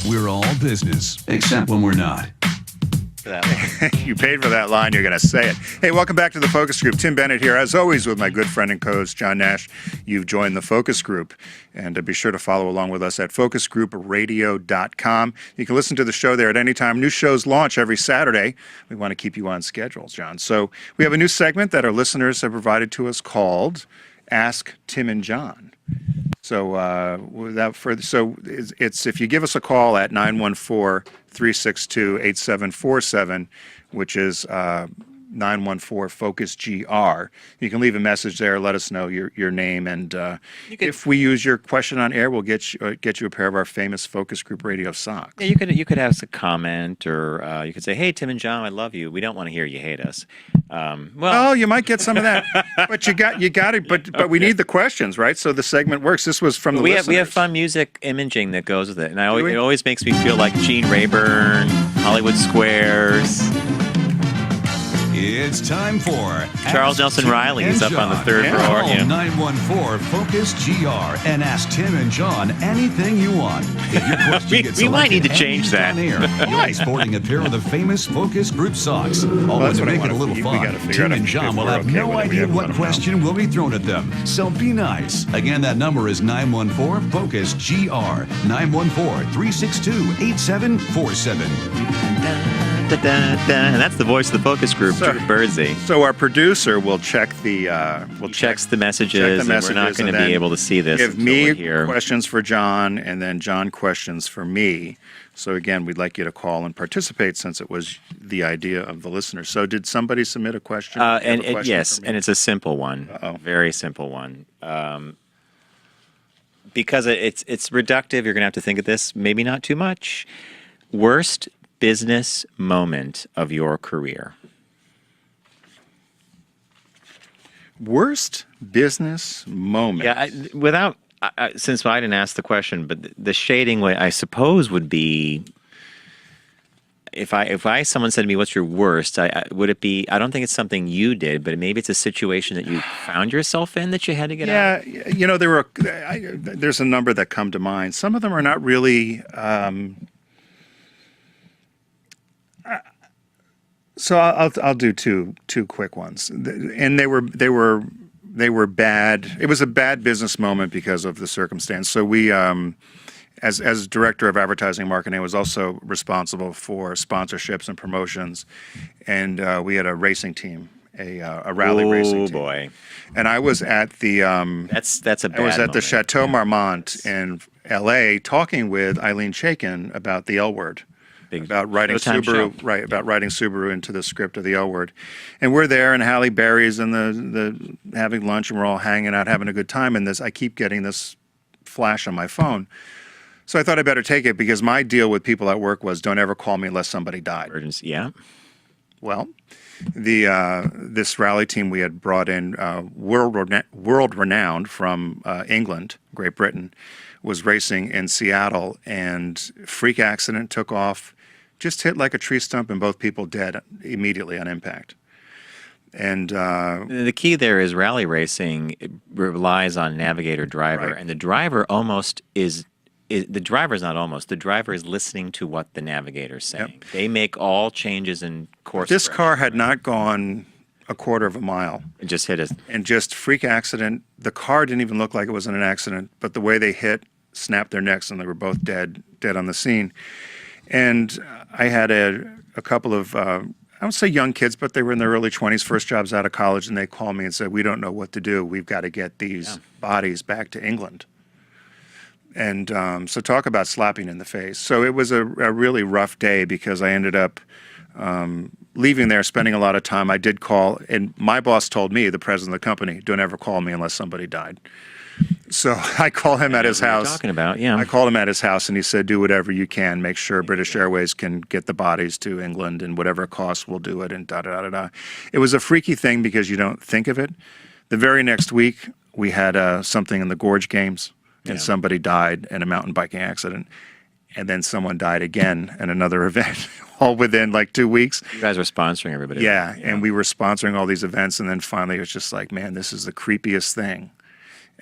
We're all business, except when we're not. You paid for that line, you're going to say it. Hey, welcome back to The Focus Group. Tim Bennett here, as always, with my good friend and co-host, John Nash. You've joined The Focus Group, and be sure to follow along with us at focusgroupradio.com. You can listen to the show there at any time. New shows launch every Saturday. We want to keep you on schedule, John. So we have a new segment that our listeners have provided to us called Ask Tim and John. So without further, it's if you give us a call at 914-362-8747, which is 914-FOCUS-GR. You can leave a message there. Let us know your name, and if we use your question on air, we'll get you a pair of our famous Focus Group Radio socks. Yeah, you could ask a comment, or you could say, "Hey, Tim and John, I love you. We don't want to hear you hate us." Well, you might get some of that, but you got it. But we need the questions, right? So the segment works. This was from the listeners. We have fun music imaging that goes with it, and it always makes me feel like Gene Rayburn, Hollywood Squares. It's time for Charles Ask Nelson Tim Riley and is up on the John. third And floor. Call Yeah. 914-FOCUS-GR and ask Tim and John anything you want. If your question gets We might need to selected change and that. used on air, you'll be sporting a pair of the famous Focus Group socks. Always that's what I make it a wanna- little we fun. gotta figure Tim out and if John will we're have okay no with it. We idea haven't what let 'em know. question will be thrown at them. So be nice. Again, that number is 914-FOCUS-GR. 914-362-8747. And that's the voice of the Focus Group, Drew Birdsey. So our producer will check the Checks the messages, and we're not going to be able to see this. Give until me we're here. questions for John, and then John questions for me. So again, we'd like you to call and participate, since it was the idea of the listener. So did somebody submit a question? Yes, and it's a simple one, very simple one. Because it's reductive, you're going to have to think of this. Maybe not too much. Worst business moment of your career. Worst business moment. Yeah, since I didn't ask the question, but the shading way, I suppose, would be if someone said to me, "What's your worst?" Would it be? I don't think it's something you did, but maybe it's a situation that you found yourself in that you had to get out. Yeah, there's a number that come to mind. Some of them are not really. So I'll do two quick ones, and they were bad. It was a bad business moment because of the circumstance. So we, as director of advertising and marketing, I was also responsible for sponsorships and promotions, and we had a racing team, a rally racing team. Oh boy! And I was at the that's a bad I was at the moment. Chateau Marmont in L.A. talking with Eileen Chaikin about the L Word. About writing Showtime Subaru, show. right? About writing Subaru into the script of the L Word, and we're there, and Halle Berry's and the having lunch, and we're all hanging out, having a good time. And I keep getting this flash on my phone, so I thought I better take it, because my deal with people at work was, don't ever call me unless somebody died. Emergency, yeah. Well, this rally team we had brought in, world renowned from England, Great Britain, was racing in Seattle, and freak accident, took off. Just hit like a tree stump, and both people dead immediately on impact. And the key there is rally racing. It relies on navigator driver, Right. and the driver the driver is listening to what the navigator's saying. Yep. They make all changes in course. this correction. car had not gone a quarter of a mile. It just hit us. And just freak accident. The car didn't even look like it was in an accident, but the way they hit snapped their necks, and they were both dead on the scene. And I had a couple of, I don't say young kids, but they were in their early 20s, first jobs out of college, and they called me and said, "We don't know what to do. We've got to get these bodies back to England." And so talk about slapping in the face. So it was a really rough day, because I ended up leaving there, spending a lot of time. I did call, and my boss told me, the president of the company, "Don't ever call me unless somebody died." So I call him at his house. Talking about, yeah. I called him at his house, and he said, "Do whatever you can. Make sure British Airways can get the bodies to England, and whatever it costs, we'll do it." And da-da-da-da-da. It was a freaky thing, because you don't think of it. The very next week, we had something in the Gorge Games. and somebody died in a mountain biking accident, and then someone died again in another event, all within like 2 weeks. You guys were sponsoring everybody. Yeah, and we were sponsoring all these events, and then finally it was just like, man, this is the creepiest thing.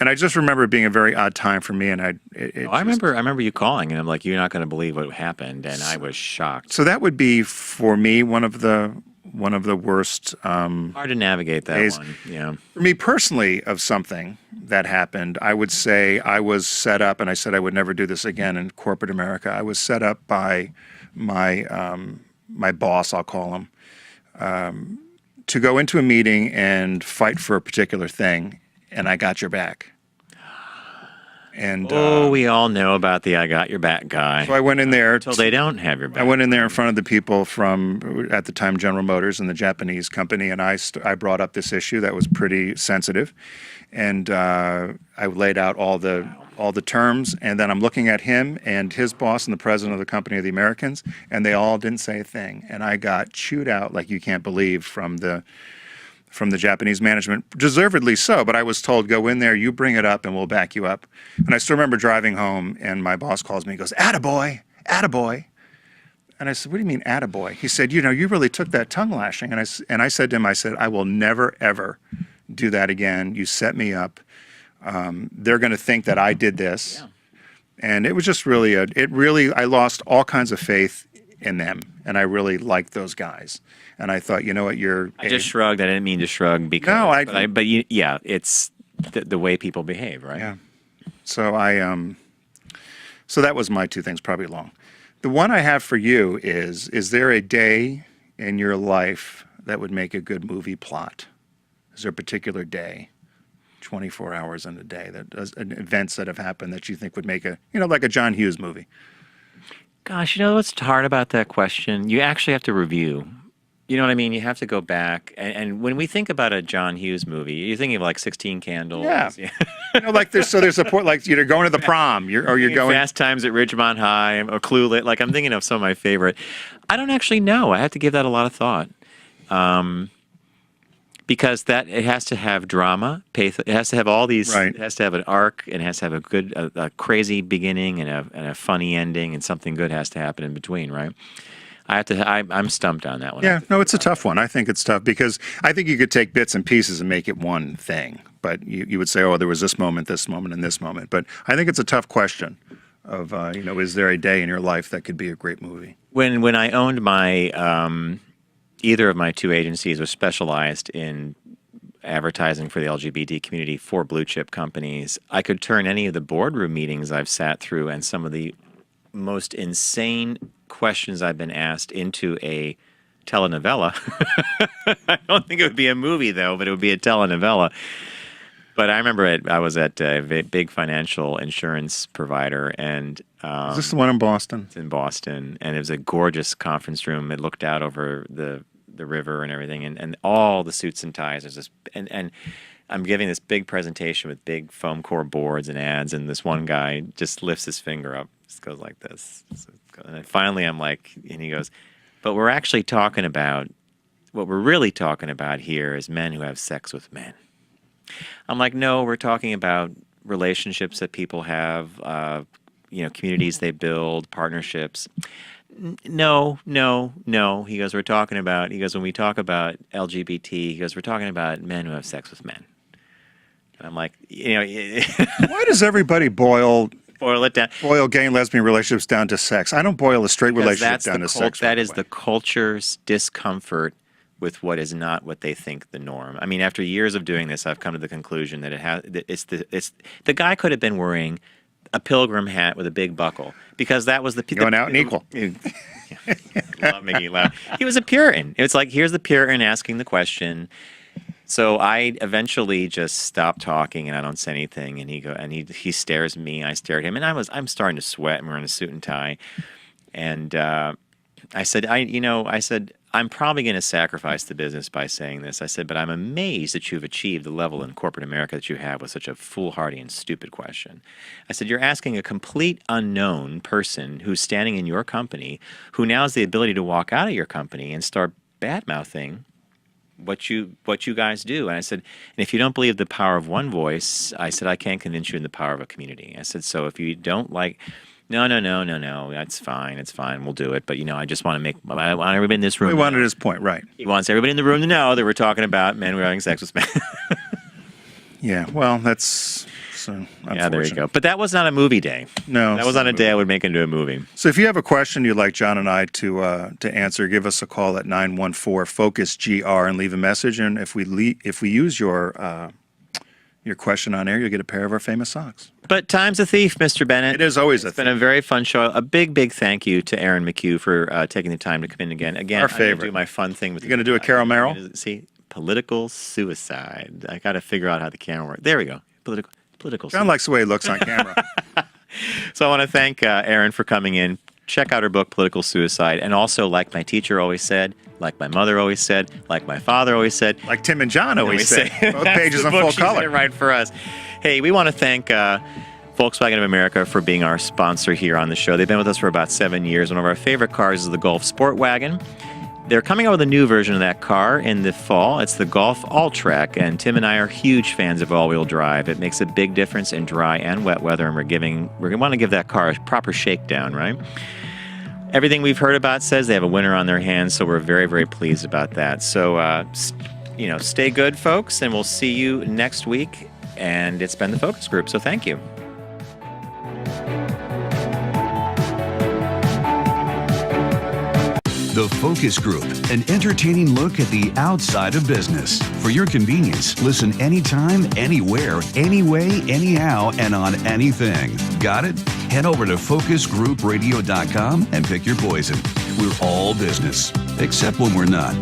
And I just remember it being a very odd time for me, and I remember you calling, and I'm like, you're not going to believe what happened, and I was shocked. So that would be for me one of the worst. Hard to navigate that days. one. Yeah. For me personally, of something that happened, I would say I was set up, and I said I would never do this again in corporate America. I was set up by my my boss, I'll call him, to go into a meeting and fight for a particular thing, and I got your back. And we all know about the "I got your back" guy. So I went in there until they don't have your back. I went in there in front of the people from, at the time, General Motors and the Japanese company, and I brought up this issue that was pretty sensitive, and I laid out all the terms, and then I'm looking at him and his boss and the president of the Company of the Americans, and they all didn't say a thing, and I got chewed out like you can't believe from the Japanese management, deservedly so, but I was told, go in there, you bring it up, and we'll back you up. And I still remember driving home, and my boss calls me, he goes, attaboy, attaboy. And I said, what do you mean, attaboy? He said, you really took that tongue lashing. And I said to him, I will never, ever do that again. You set me up. They're going to think that I did this. Yeah. And it was just really, I lost all kinds of faith in them, and I really liked those guys. And I thought, you know what, I just shrugged. I didn't mean to shrug because. No, but it's the way people behave, right? Yeah. So so that was my two things, probably long. The one I have for you is there a day in your life that would make a good movie plot? Is there a particular day, 24 hours in a day, events that have happened that you think would make like a John Hughes movie? Gosh, what's hard about that question? You actually have to review. You know what I mean? You have to go back. And when we think about a John Hughes movie, you're thinking of like 16 Candles. Yeah. There's a point, like you're going to the prom, you're going. Fast Times at Ridgemont High or Clueless. Like I'm thinking of some of my favorite. I don't actually know. I have to give that a lot of thought. Because it has to have drama, it has to have all these. Right. It has to have an arc, and it has to have a crazy beginning and a funny ending, and something good has to happen in between, right? I'm stumped on that one. Yeah, no, it's a tough one. I think it's tough because I think you could take bits and pieces and make it one thing, but you would say, oh, there was this moment, and this moment. But I think it's a tough question of, is there a day in your life that could be a great movie? When I owned my either of my two agencies was specialized in advertising for the LGBT community for blue chip companies, I could turn any of the boardroom meetings I've sat through and some of the most insane questions I've been asked into a telenovela. I don't think it would be a movie, though, but it would be a telenovela. But I remember I was at a big financial insurance provider, and is this the one in Boston? It's in Boston, and it was a gorgeous conference room. It looked out over the river and everything, and all the suits and ties. There's this, and I'm giving this big presentation with big foam core boards and ads, and this one guy just lifts his finger up, just goes like this, and then finally I'm like, and he goes, but we're actually talking about what we're really talking about here is men who have sex with men. I'm like, no, we're talking about relationships that people have, communities they build, partnerships. No. He goes, when we talk about LGBT, he goes, we're talking about men who have sex with men. And I'm like, why does everybody boil it down? Boil gay and lesbian relationships down to sex. I don't boil a straight relationship down to sex. That is the culture's discomfort with what is not what they think the norm. I mean, after years of doing this, I've come to the conclusion that it's the guy could have been wearing a pilgrim hat with a big buckle because that was going out and equal. Love making you laugh. He was a Puritan. It's like, here's the Puritan asking the question. So I eventually just stopped talking and I don't say anything. And he stares at me. I stare at him, and I'm starting to sweat. And we're in a suit and tie. And I said, I'm probably going to sacrifice the business by saying this. I said, but I'm amazed that you've achieved the level in corporate America that you have with such a foolhardy and stupid question. I said, you're asking a complete unknown person who's standing in your company, who now has the ability to walk out of your company and start bad-mouthing what you guys do. And I said, and if you don't believe the power of one voice, I said, I can't convince you in the power of a community. I said, so if you don't like, no, that's fine, it's fine, we'll do it. But, I just want to I want everybody in this room. We wanted his point, right. He wants everybody in the room to know that we're talking about men who are having sex with men. Yeah, well, that's unfortunate. Yeah, there you go. But that was not a movie day. No. That was not a day I would make into a movie. So if you have a question you'd like John and I to answer, give us a call at 914-FOCUS-GR and leave a message. And if we use your question on air, you'll get a pair of our famous socks. But time's a thief, Mr. Bennett. It is always a thief. It's been a very fun show. A big, big thank you to Erin McHugh for taking the time to come in again. Our favorite. I'm going to do my fun thing with You're going to do a Carol Merrill? See, political suicide. I got to figure out how the camera works. There we go. Political John likes the way he looks on camera. So I want to thank Erin for coming in. Check out her book, Political Suicide. And also, like my teacher always said, like my mother always said, like my father always said. Like Tim and John always said. Both pages in full color. Right for us. Hey, we want to thank Volkswagen of America for being our sponsor here on the show. They've been with us for about 7 years. One of our favorite cars is the Golf Sport Wagon. They're coming out with a new version of that car in the fall. It's the Golf All-Track, and Tim and I are huge fans of all-wheel drive. It makes a big difference in dry and wet weather, and we want to give that car a proper shakedown, right? Everything we've heard about says they have a winner on their hands, so we're very, very pleased about that. So, stay good, folks, and we'll see you next week. And it's been the Focus Group, so thank you. The Focus Group, an entertaining look at the outside of business. For your convenience, listen anytime, anywhere, anyway, anyhow, and on anything. Got it? Head over to focusgroupradio.com and pick your poison. We're all business, except when we're not.